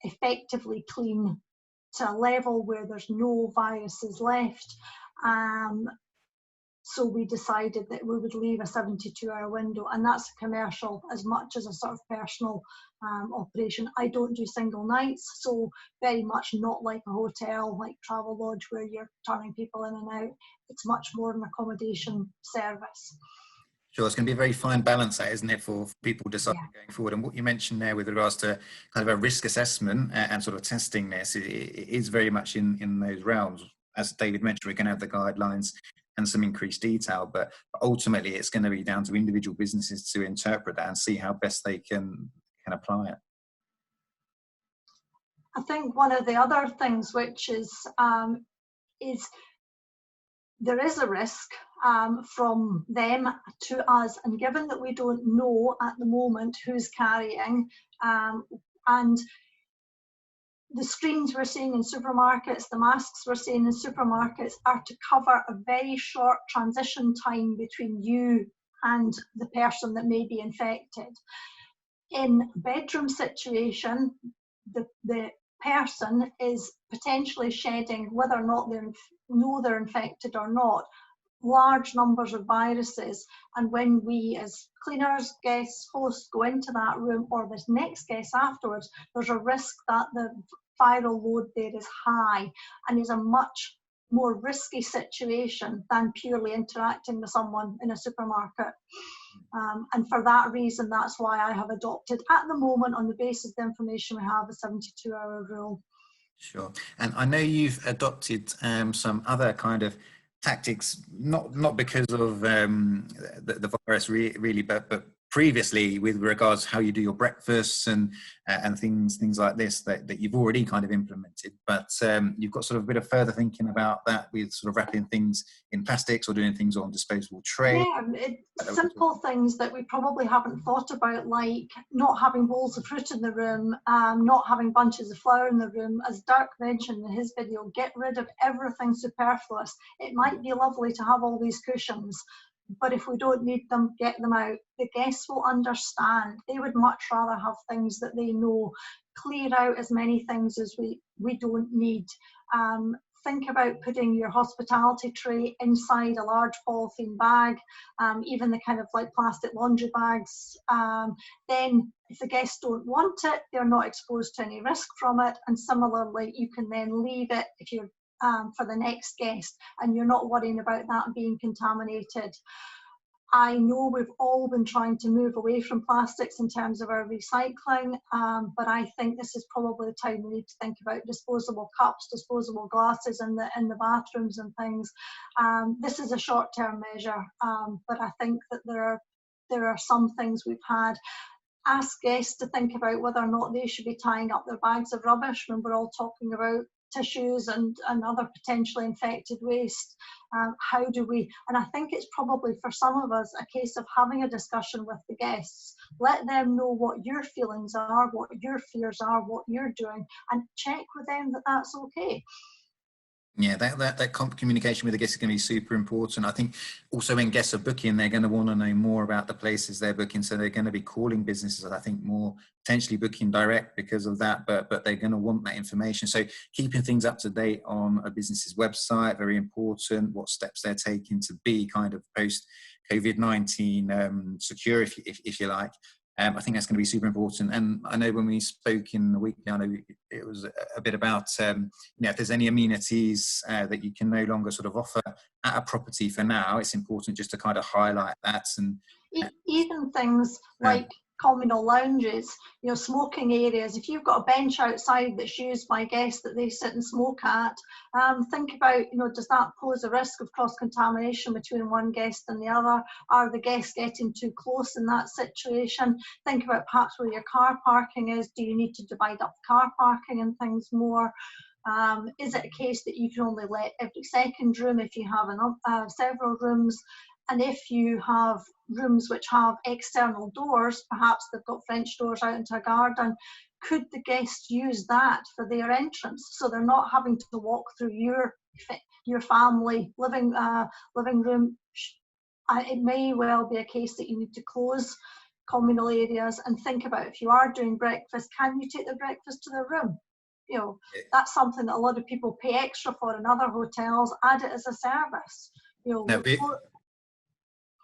effectively clean to a level where there's no viruses left So we decided that we would leave a 72-hour window, and that's a commercial as much as a sort of personal operation. I don't do single nights, so very much not like a hotel, like Travel Lodge, where you're turning people in and out. It's much more an accommodation service. Sure, it's going to be a very fine balance, that, isn't it, for people deciding going forward. And what you mentioned there with regards to kind of a risk assessment and sort of testing this, it is very much in those realms. As David mentioned, we're going to have the guidelines and some increased detail, but ultimately it's going to be down to individual businesses to interpret that and see how best they can apply it. I think one of the other things which is there is a risk from them to us, and given that we don't know at the moment who's carrying, and the screens we're seeing in supermarkets, the masks we're seeing in supermarkets are to cover a very short transition time between you and the person that may be infected. In a bedroom situation, the person is potentially shedding, whether or not they know they're infected or not, large numbers of viruses. And when we as cleaners, guests, hosts go into that room, or this next guest afterwards, there's a risk that the viral load there is high and is a much more risky situation than purely interacting with someone in a supermarket. And for that reason, that's why I have adopted, at the moment, on the basis of the information we have, a 72-hour rule. Sure. And I know you've adopted some other kind of tactics, not because of the virus really, but previously with regards to how you do your breakfasts and things like this that you've already kind of implemented, but you've got sort of a bit of further thinking about that with sort of wrapping things in plastics or doing things on disposable trays. Yeah, simple things that we probably haven't thought about, like not having bowls of fruit in the room, not having bunches of flower in the room. As Dirk mentioned in his video, get rid of everything superfluous. It might be lovely to have all these cushions, but if we don't need them, get them out. The guests will understand. They would much rather have things that they know. Clear out as many things as we don't need. Think about putting your hospitality tray inside a large polythene bag, even the kind of like plastic laundry bags. Then if the guests don't want it, they're not exposed to any risk from it. And similarly, you can then leave it if you're for the next guest, and you're not worrying about that being contaminated. I know we've all been trying to move away from plastics in terms of our recycling, but I think this is probably the time we need to think about disposable cups, disposable glasses in the bathrooms and things. This is a short-term measure, but I think that there are some things we've had. Ask guests to think about whether or not they should be tying up their bags of rubbish when we're all talking about tissues and other potentially infected waste. How do we, and I think it's probably for some of us a case of having a discussion with the guests. Let them know what your feelings are, what your fears are, what you're doing, and check with them that that's okay. Yeah, that communication with the guests is going to be super important. I think also when guests are booking, they're going to want to know more about the places they're booking. So they're going to be calling businesses, I think, more potentially booking direct because of that, but they're going to want that information. So keeping things up to date on a business's website, very important, what steps they're taking to be kind of post COVID-19 secure, if you like. I think that's going to be super important. And I know when we spoke in the weekly, I know it was a bit about, if there's any amenities that you can no longer sort of offer at a property for now, it's important just to kind of highlight that. And even things like communal lounges, smoking areas. If you've got a bench outside that's used by guests that they sit and smoke at, think about, does that pose a risk of cross-contamination between one guest and the other? Are the guests getting too close in that situation? Think about perhaps where your car parking is. Do you need to divide up car parking and things more? Is it a case that you can only let every second room if you have several rooms? And if you have rooms which have external doors, perhaps they've got French doors out into a garden, could the guests use that for their entrance so they're not having to walk through your family living room? It may well be a case that you need to close communal areas and think about, if you are doing breakfast, can you take the breakfast to their room? That's something that a lot of people pay extra for in other hotels. Add it as a service.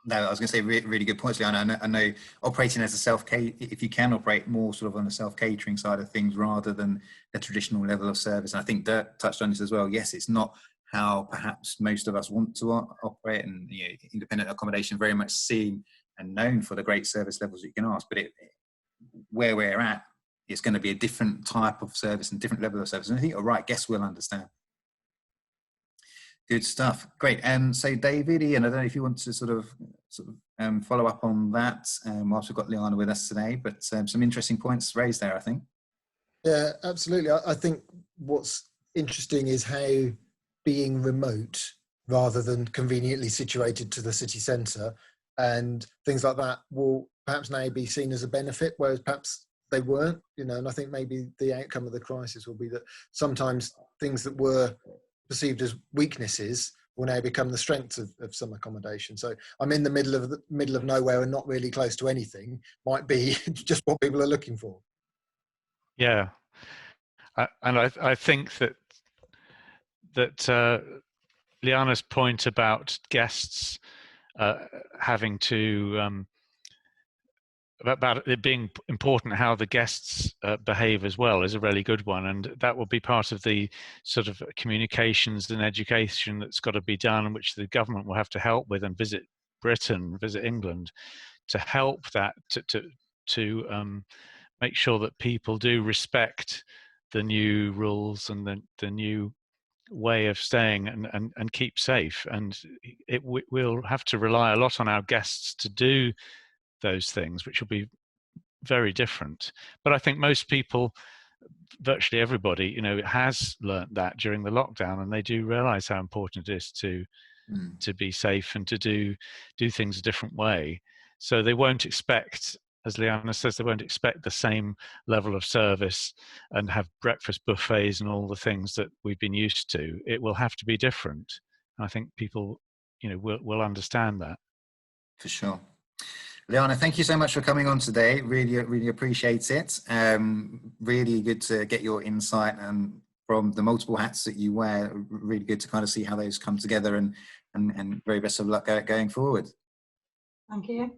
No, I was going to say really good points, Leanna. I know operating as a if you can operate more sort of on the self-catering side of things rather than the traditional level of service. And I think Dirk touched on this as well. Yes, it's not how perhaps most of us want to operate, and independent accommodation very much seen and known for the great service levels you can ask. But where we're at, it's going to be a different type of service and different level of service. And I think you're right. Guests will understand. Good stuff. Great. So David, Ian, I don't know if you want to sort of follow up on that whilst we've got Liana with us today, but some interesting points raised there, I think. Yeah, absolutely. I think what's interesting is how being remote rather than conveniently situated to the city centre and things like that will perhaps now be seen as a benefit, whereas perhaps they weren't, and I think maybe the outcome of the crisis will be that sometimes things that were perceived as weaknesses will now become the strengths of some accommodation. So I'm in the middle of nowhere and not really close to anything might be just what people are looking for. Yeah, and I think that Liana's point about guests having to about it being important how the guests behave as well is a really good one, and that will be part of the sort of communications and education that's got to be done, which the government will have to help with, and visit Britain, visit England, to help that to make sure that people do respect the new rules and the new way of staying and keep safe. And we'll have to rely a lot on our guests to do those things, which will be very different. But I think most people, virtually everybody, has learnt that during the lockdown, and they do realize how important it is to be safe and to do things a different way. So they won't expect, as Liana says, they won't expect the same level of service and have breakfast buffets and all the things that we've been used to. It will have to be different. And I think people, will understand that. For sure. Liana, thank you so much for coming on today. Really appreciate it. Really good to get your insight and from the multiple hats that you wear. Really good to kind of see how those come together, and very best of luck going forward. Thank you.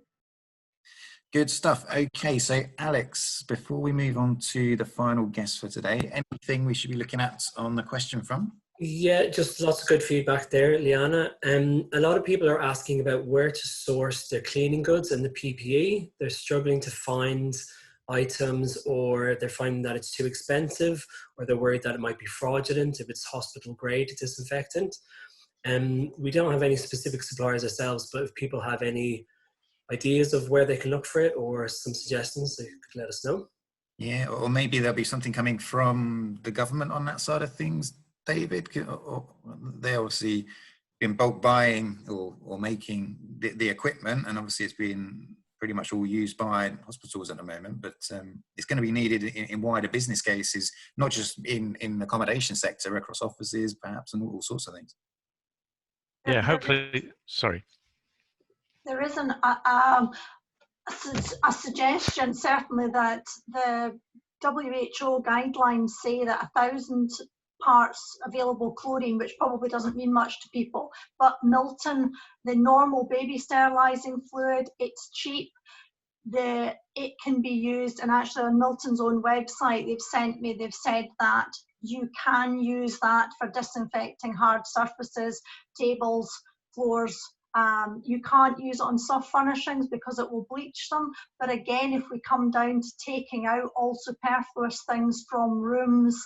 Good stuff. Okay, so Alex, before we move on to the final guest for today, anything we should be looking at on the question front? Yeah, just lots of good feedback there, Liana. A lot of people are asking about where to source their cleaning goods and the PPE. They're struggling to find items, or they're finding that it's too expensive, or they're worried that it might be fraudulent if it's hospital grade disinfectant. We don't have any specific suppliers ourselves, but if people have any ideas of where they can look for it or some suggestions, they could let us know. Yeah, or maybe there'll be something coming from the government on that side of things, David. Or they obviously been bulk buying or making the equipment, and obviously it's been pretty much all used by hospitals at the moment, but it's going to be needed in wider business cases, not just in the accommodation sector, across offices perhaps, and all sorts of things. Yeah, hopefully, sorry. There is a suggestion, certainly, that the WHO guidelines say that 1,000 parts available chlorine, which probably doesn't mean much to people, but Milton, the normal baby sterilising fluid, it's cheap. It can be used, and actually on Milton's own website, they've said that you can use that for disinfecting hard surfaces, tables, floors. You can't use it on soft furnishings because it will bleach them. But again, if we come down to taking out all superfluous things from rooms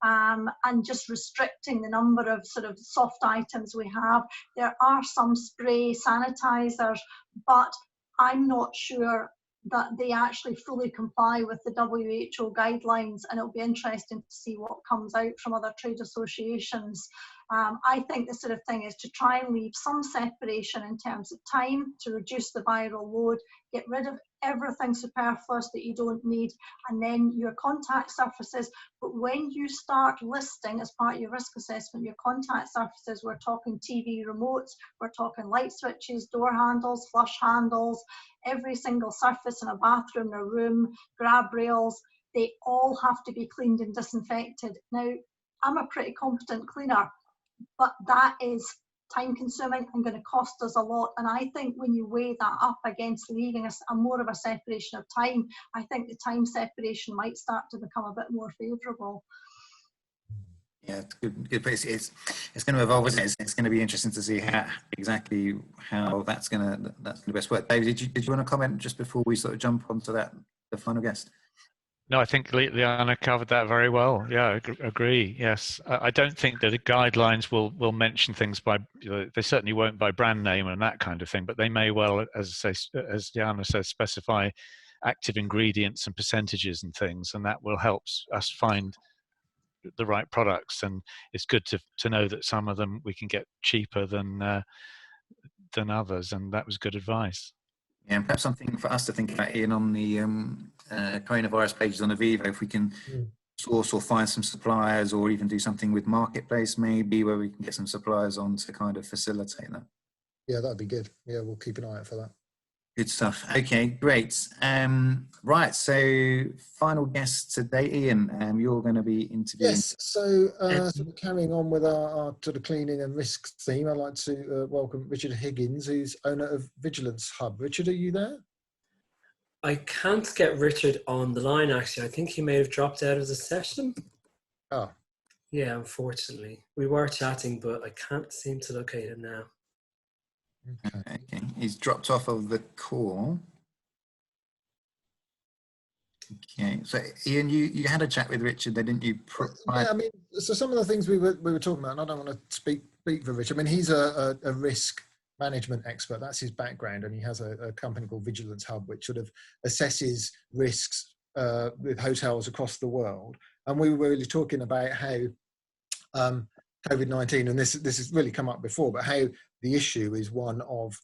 and just restricting the number of sort of soft items we have, there are some spray sanitizers, but I'm not sure that they actually fully comply with the WHO guidelines, and it'll be interesting to see what comes out from other trade associations. I think the sort of thing is to try and leave some separation in terms of time to reduce the viral load, get rid of everything superfluous that you don't need, and then your contact surfaces. But when you start listing as part of your risk assessment your contact surfaces, we're talking TV remotes, we're talking light switches, door handles, flush handles, every single surface in a bathroom or a room, grab rails, they all have to be cleaned and disinfected. Now, I'm a pretty competent cleaner, but that is time consuming and going to cost us a lot. And I think when you weigh that up against leaving us a more of a separation of time, I think the time separation might start to become a bit more favourable. Yeah, it's good. But it's going to evolve, isn't it? It's going to be interesting to see exactly how that's going to best work. David, did you want to comment just before we sort of jump onto the final guest? No, I think Liana covered that very well. Yeah, agree. Yes, I don't think that the guidelines will mention things by, they certainly won't by brand name and that kind of thing, but they may well, as Liana says, specify active ingredients and percentages and things, and that will help us find the right products. And it's good to know that some of them we can get cheaper than others, and that was good advice. Yeah, and perhaps something for us to think about, Ian, on the coronavirus pages on eviivo, if we can source or find some suppliers, or even do something with Marketplace maybe, where we can get some suppliers on to kind of facilitate that. Yeah, that'd be good. Yeah, we'll keep an eye out for that. Good stuff. Okay, great. Right, so final guest today, Ian. You're going to be interviewing. Yes, so sort of carrying on with our sort of cleaning and risk theme, I'd like to welcome Richard Higgins, who's owner of Vigilance Hub. Richard, are you there? I can't get Richard on the line, actually. I think he may have dropped out of the session. Oh. Yeah, unfortunately. We were chatting, but I can't seem to locate him now. Okay, he's dropped off of the call. Okay, so Ian, you had a chat with Richard, didn't you? Yeah, I mean, so some of the things we were talking about, and I don't want to speak for Richard. I mean, he's a risk management expert. That's his background, and he has a company called Vigilance Hub, which sort of assesses risks with hotels across the world. And we were really talking about how COVID-19, and this has really come up before, but how the issue is one of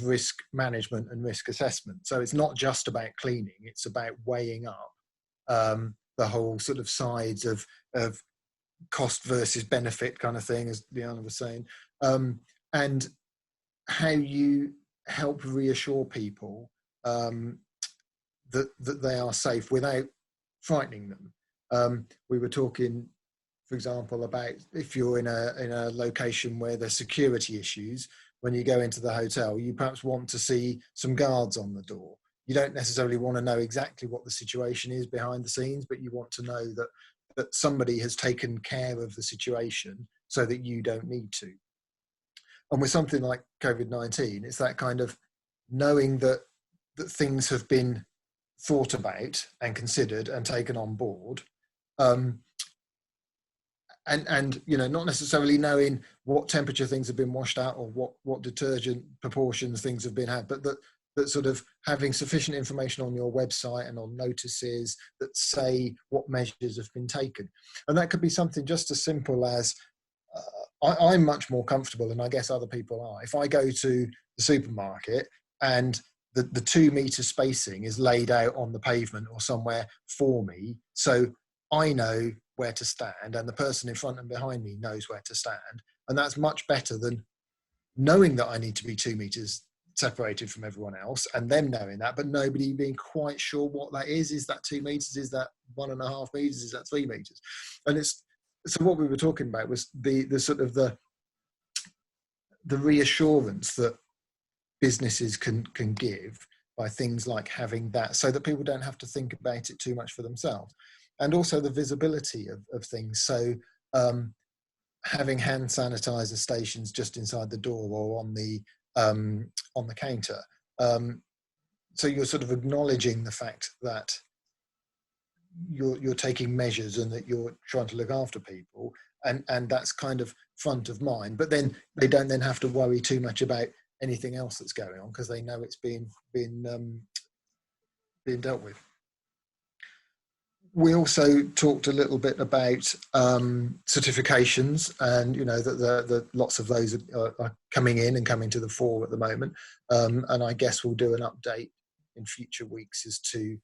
risk management and risk assessment. So it's not just about cleaning, it's about weighing up the whole sort of sides of cost versus benefit kind of thing, as Liana was saying, and how you help reassure people that they are safe without frightening them. We were talking, for example, about if you're in a location where there's security issues, when you go into the hotel, you perhaps want to see some guards on the door. You don't necessarily want to know exactly what the situation is behind the scenes, but you want to know that somebody has taken care of the situation so that you don't need to. And with something like COVID-19, it's that kind of knowing that things have been thought about and considered and taken on board. And you know, not necessarily knowing what temperature things have been washed out or what detergent proportions things have been had, but that sort of having sufficient information on your website and on notices that say what measures have been taken. And that could be something just as simple as I'm much more comfortable, and I guess other people are, if I go to the supermarket and the 2 meter spacing is laid out on the pavement or somewhere for me, so I know where to stand and the person in front and behind me knows where to stand. And that's much better than knowing that I need to be 2 meters separated from everyone else and them knowing that, but nobody being quite sure what that is. Is that 2 meters? Is that 1.5 meters? Is that 3 meters? And so what we were talking about was the sort of the reassurance that businesses can give by things like having that, so that people don't have to think about it too much for themselves. And also the visibility of things. So having hand sanitizer stations just inside the door or on the counter. So you're sort of acknowledging the fact that you're taking measures and that you're trying to look after people, and that's kind of front of mind. But then they don't then have to worry too much about anything else that's going on because they know it's being dealt with. We also talked a little bit about certifications, and you know that the lots of those are coming in and coming to the fore at the moment. And I guess we'll do an update in future weeks as to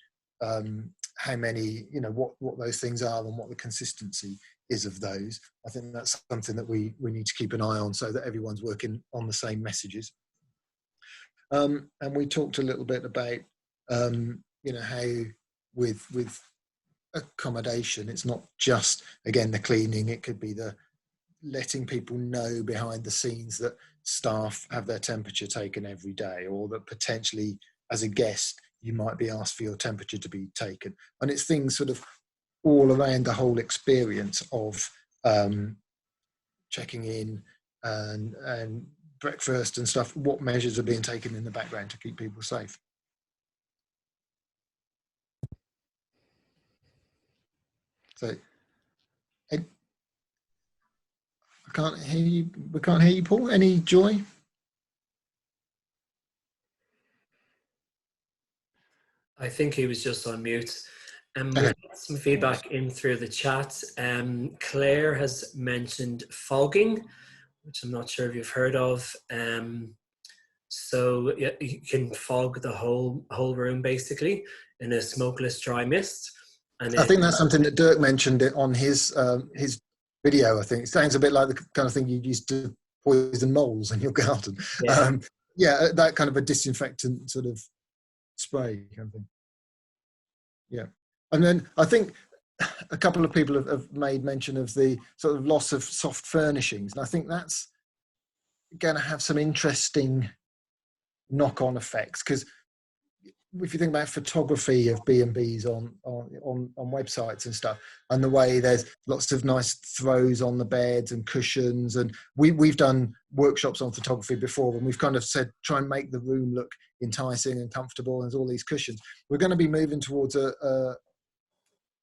how many, you know, what those things are and what the consistency is of those. I think that's something that we need to keep an eye on so that everyone's working on the same messages. And we talked a little bit about you know, how with accommodation, it's not just, again, the cleaning, it could be the letting people know behind the scenes that staff have their temperature taken every day, or that potentially as a guest you might be asked for your temperature to be taken. And it's things sort of all around the whole experience of checking in and breakfast and stuff. What measures are being taken in the background to keep people safe? So I can't hear you. We can't hear you, Paul. Any joy? I think he was just on mute. We got some feedback in through the chat. Claire has mentioned fogging, which I'm not sure if you've heard of. So yeah, you can fog the whole room basically in a smokeless dry mist. And I think that's something that Dirk mentioned it on his video. I think it sounds a bit like the kind of thing you used to poison moles in your garden. Yeah. Yeah, that kind of a disinfectant sort of spray kind of thing. Yeah, and then I think a couple of people have made mention of the sort of loss of soft furnishings, and I think that's going to have some interesting knock-on effects, because if you think about photography of B&Bs on websites and stuff, and the way there's lots of nice throws on the beds and cushions, and we've done workshops on photography before, and we've kind of said try and make the room look enticing and comfortable, and there's all these cushions. We're going to be moving towards a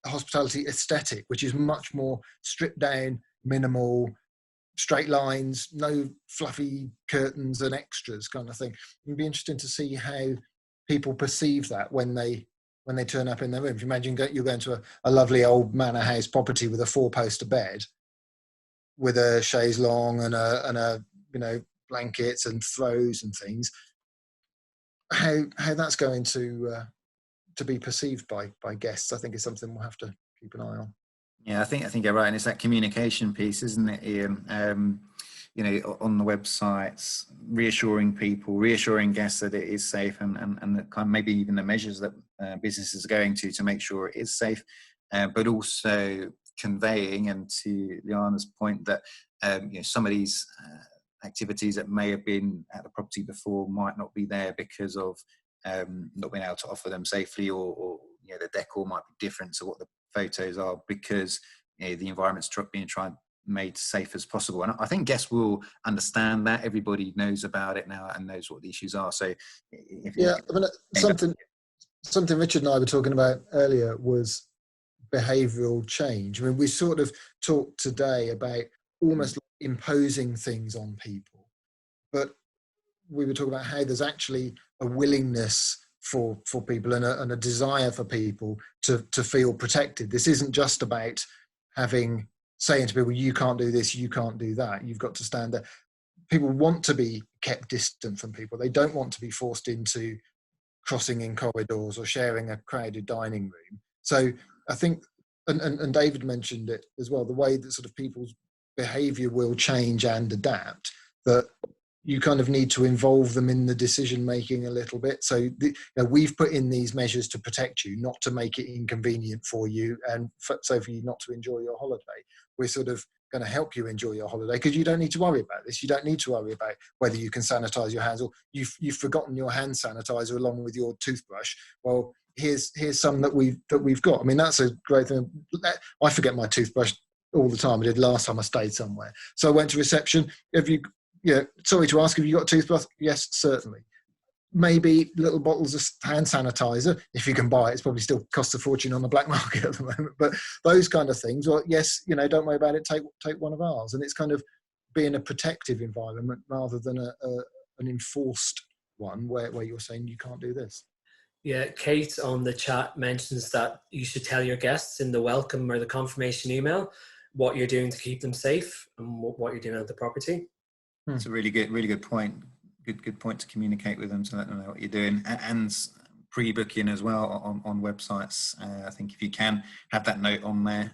hospitality aesthetic, which is much more stripped down, minimal, straight lines, no fluffy curtains and extras kind of thing. It'd be interesting to see how people perceive that when they turn up in their room. If you imagine you're going to a lovely old manor house property with a 4-poster bed with a chaise longue and a blankets and throws and things, how that's going to be perceived by guests, I think is something we'll have to keep an eye on. Yeah, I think you're right, and it's that communication piece, isn't it, Ian? On the websites, reassuring guests that it is safe, and that kind of maybe even the measures that businesses are going to make sure it is safe, but also conveying, and to Liana's point, that some of these activities that may have been at the property before might not be there because of not being able to offer them safely, or the decor might be different to what the photos are, because the environment's being made safe as possible. And I think guests will understand that. Everybody knows about it now and knows what the issues are. So something Richard and I were talking about earlier was behavioural change. I mean, we sort of talked today about almost imposing things on people, but we were talking about how there's actually a willingness for people and a desire for people to feel protected. This isn't just about saying to people, you can't do this, you can't do that. You've got to stand there. People want to be kept distant from people. They don't want to be forced into crossing in corridors or sharing a crowded dining room. So I think, and David mentioned it as well, the way that sort of people's behaviour will change and adapt, that you kind of need to involve them in the decision making a little bit. So we've put in these measures to protect you, not to make it inconvenient for you, and so for you not to enjoy your holiday. We're sort of going to help you enjoy your holiday, because you don't need to worry about this. You don't need to worry about whether you can sanitize your hands, or you've forgotten your hand sanitizer along with your toothbrush. Well, here's some that we've got. I mean, that's a great thing. I forget my toothbrush all the time. I did last time I stayed somewhere. So I went to reception. Sorry to ask, have you got a toothbrush? Yes, certainly. Maybe little bottles of hand sanitizer, if you can buy it. It's probably still costs a fortune on the black market at the moment, but those kind of things. Well, yes, don't worry about it, take one of ours. And it's kind of being a protective environment rather than an enforced one where you're saying you can't do this. Yeah, Kate on the chat mentions that you should tell your guests in the welcome or the confirmation email what you're doing to keep them safe and what you're doing at the property. It's a really good point. Good point to communicate with them, to let them know what you're doing, and pre-booking as well on websites. I think if you can have that note on there,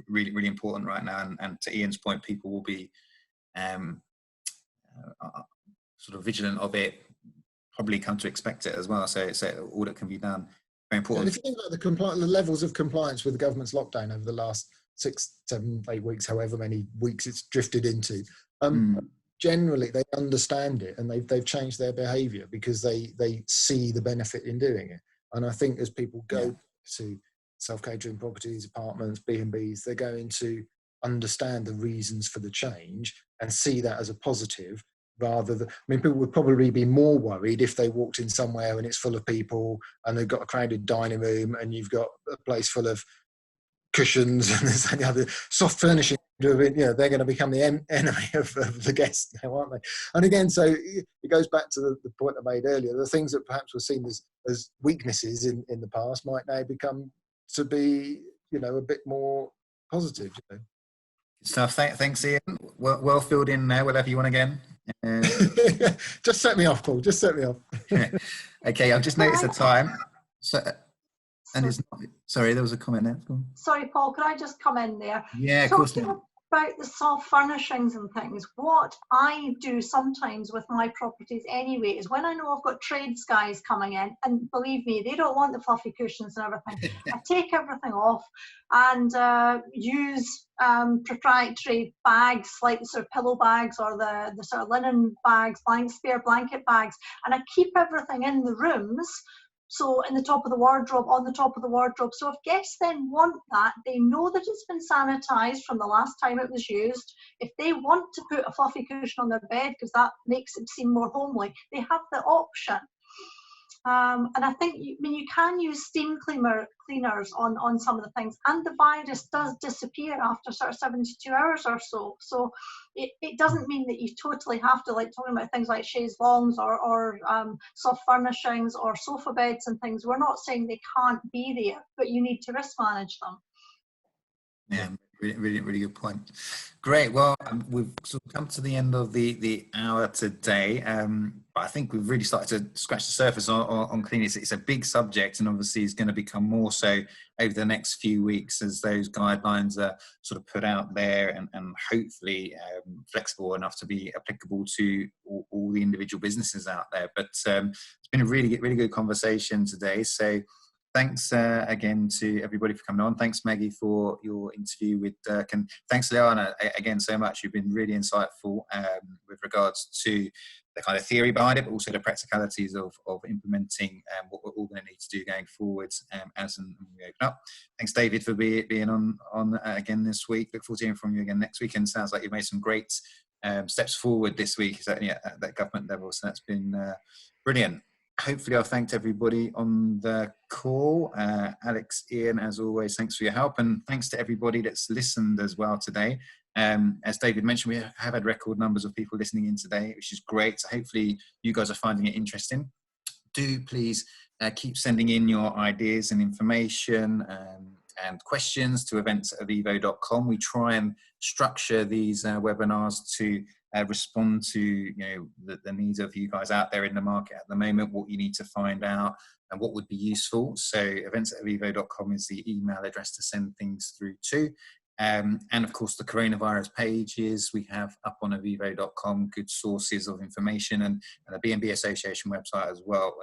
really important right now. And to Ian's point, people will be sort of vigilant of it, probably come to expect it as well. So all that can be done. Very important. And if you think about the levels of compliance with the government's lockdown over the last 6, 7, 8 weeks, however many weeks it's drifted into, Mm. generally they understand it and they've changed their behaviour because they see the benefit in doing it. And I think as people go to self-catering properties, apartments, B&Bs, they're going to understand the reasons for the change and see that as a positive rather than, I mean, people would probably be more worried if they walked in somewhere and it's full of people and they've got a crowded dining room and you've got a place full of cushions and there's any other soft furnishing, you know, they're going to become the enemy of the guests now, aren't they? And again, so it goes back to the point I made earlier. The things that perhaps were seen as weaknesses in the past might now become to be, you know, a bit more positive. You know? Good stuff. Thanks, Ian. Well filled in there. We'll have you on again. Just set me off, Paul. Just set me off. Okay, I've just noticed the time. So, and it's not, sorry, there was a comment there. Go on. Sorry, Paul, could I just come in there? Yeah, of course. Talking about the soft furnishings and things, what I do sometimes with my properties anyway is when I know I've got trades guys coming in, and believe me, they don't want the fluffy cushions and everything, I take everything off and use proprietary bags like the sort of pillow bags or the sort of linen bags, spare blanket bags, and I keep everything in the rooms. So in the top of the wardrobe, on the top of the wardrobe. So if guests then want that, they know that it's been sanitized from the last time it was used. If they want to put a fluffy cushion on their bed because that makes it seem more homely, they have the option. And I think you can use steam cleaners on some of the things, and the virus does disappear after sort of 72 hours or so. So it doesn't mean that you totally have to, like talking about things like chaise longues or soft furnishings or sofa beds and things. We're not saying they can't be there, but you need to risk manage them. Yeah, really good point. Great. Well, we've sort of come to the end of the hour today. But I think we've really started to scratch the surface on cleaning. It's a big subject, and obviously it's going to become more so over the next few weeks as those guidelines are sort of put out there and hopefully flexible enough to be applicable to all the individual businesses out there. But it's been a really good conversation today. So thanks again to everybody for coming on. Thanks, Maggie, for your interview with Dirk. And thanks, Liana, again, so much. You've been really insightful with regards to the kind of theory behind it, but also the practicalities of implementing what we're all going to need to do going forward as and when we open up. Thanks, David, for being on again this week. Look forward to hearing from you again next week. And sounds like you've made some great steps forward this week at that government level. So that's been brilliant. Hopefully I've thanked everybody on the call. Alex, Ian, as always, thanks for your help, and thanks to everybody that's listened as well today. As David mentioned, we have had record numbers of people listening in today, which is great. So hopefully you guys are finding it interesting. Do please keep sending in your ideas and information and questions to events@eviivo.com. We try and structure these webinars to respond to the needs of you guys out there in the market at the moment, what you need to find out and what would be useful. So events@eviivo.com is the email address to send things through to. And of course the coronavirus pages we have up on eviivo.com, good sources of information, and the B&B Association website as well,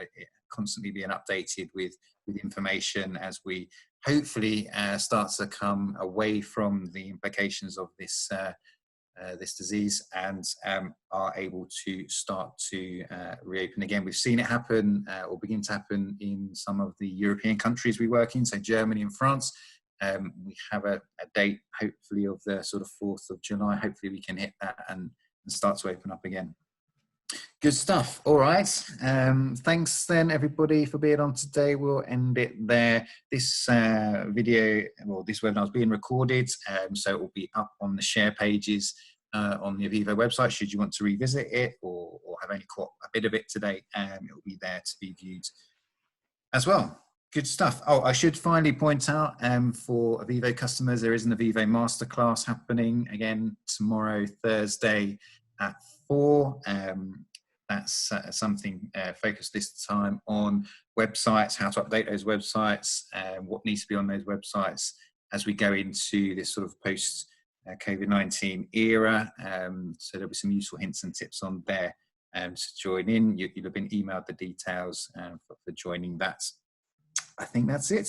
constantly being updated with information as we hopefully start to come away from the implications of this disease and are able to start to reopen again. We've seen it happen or begin to happen in some of the European countries we work in, so Germany and France. We have a date hopefully of the sort of 4th of July. Hopefully we can hit that and start to open up again. Good stuff. All right. Thanks then everybody for being on today. We'll end it there. This this webinar is being recorded, so it will be up on the share pages on the eviivo website should you want to revisit it or have only caught a bit of it today. It will be there to be viewed as well. Good stuff. Oh, I should finally point out for eviivo customers, there is an eviivo masterclass happening again tomorrow, Thursday at 4. That's something focused this time on websites, how to update those websites, what needs to be on those websites as we go into this sort of post COVID-19 era. So there'll be some useful hints and tips on there to join in. You'll have been emailed the details for joining that. I think that's it.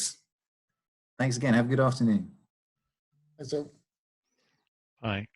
Thanks again. Have a good afternoon. So. Bye.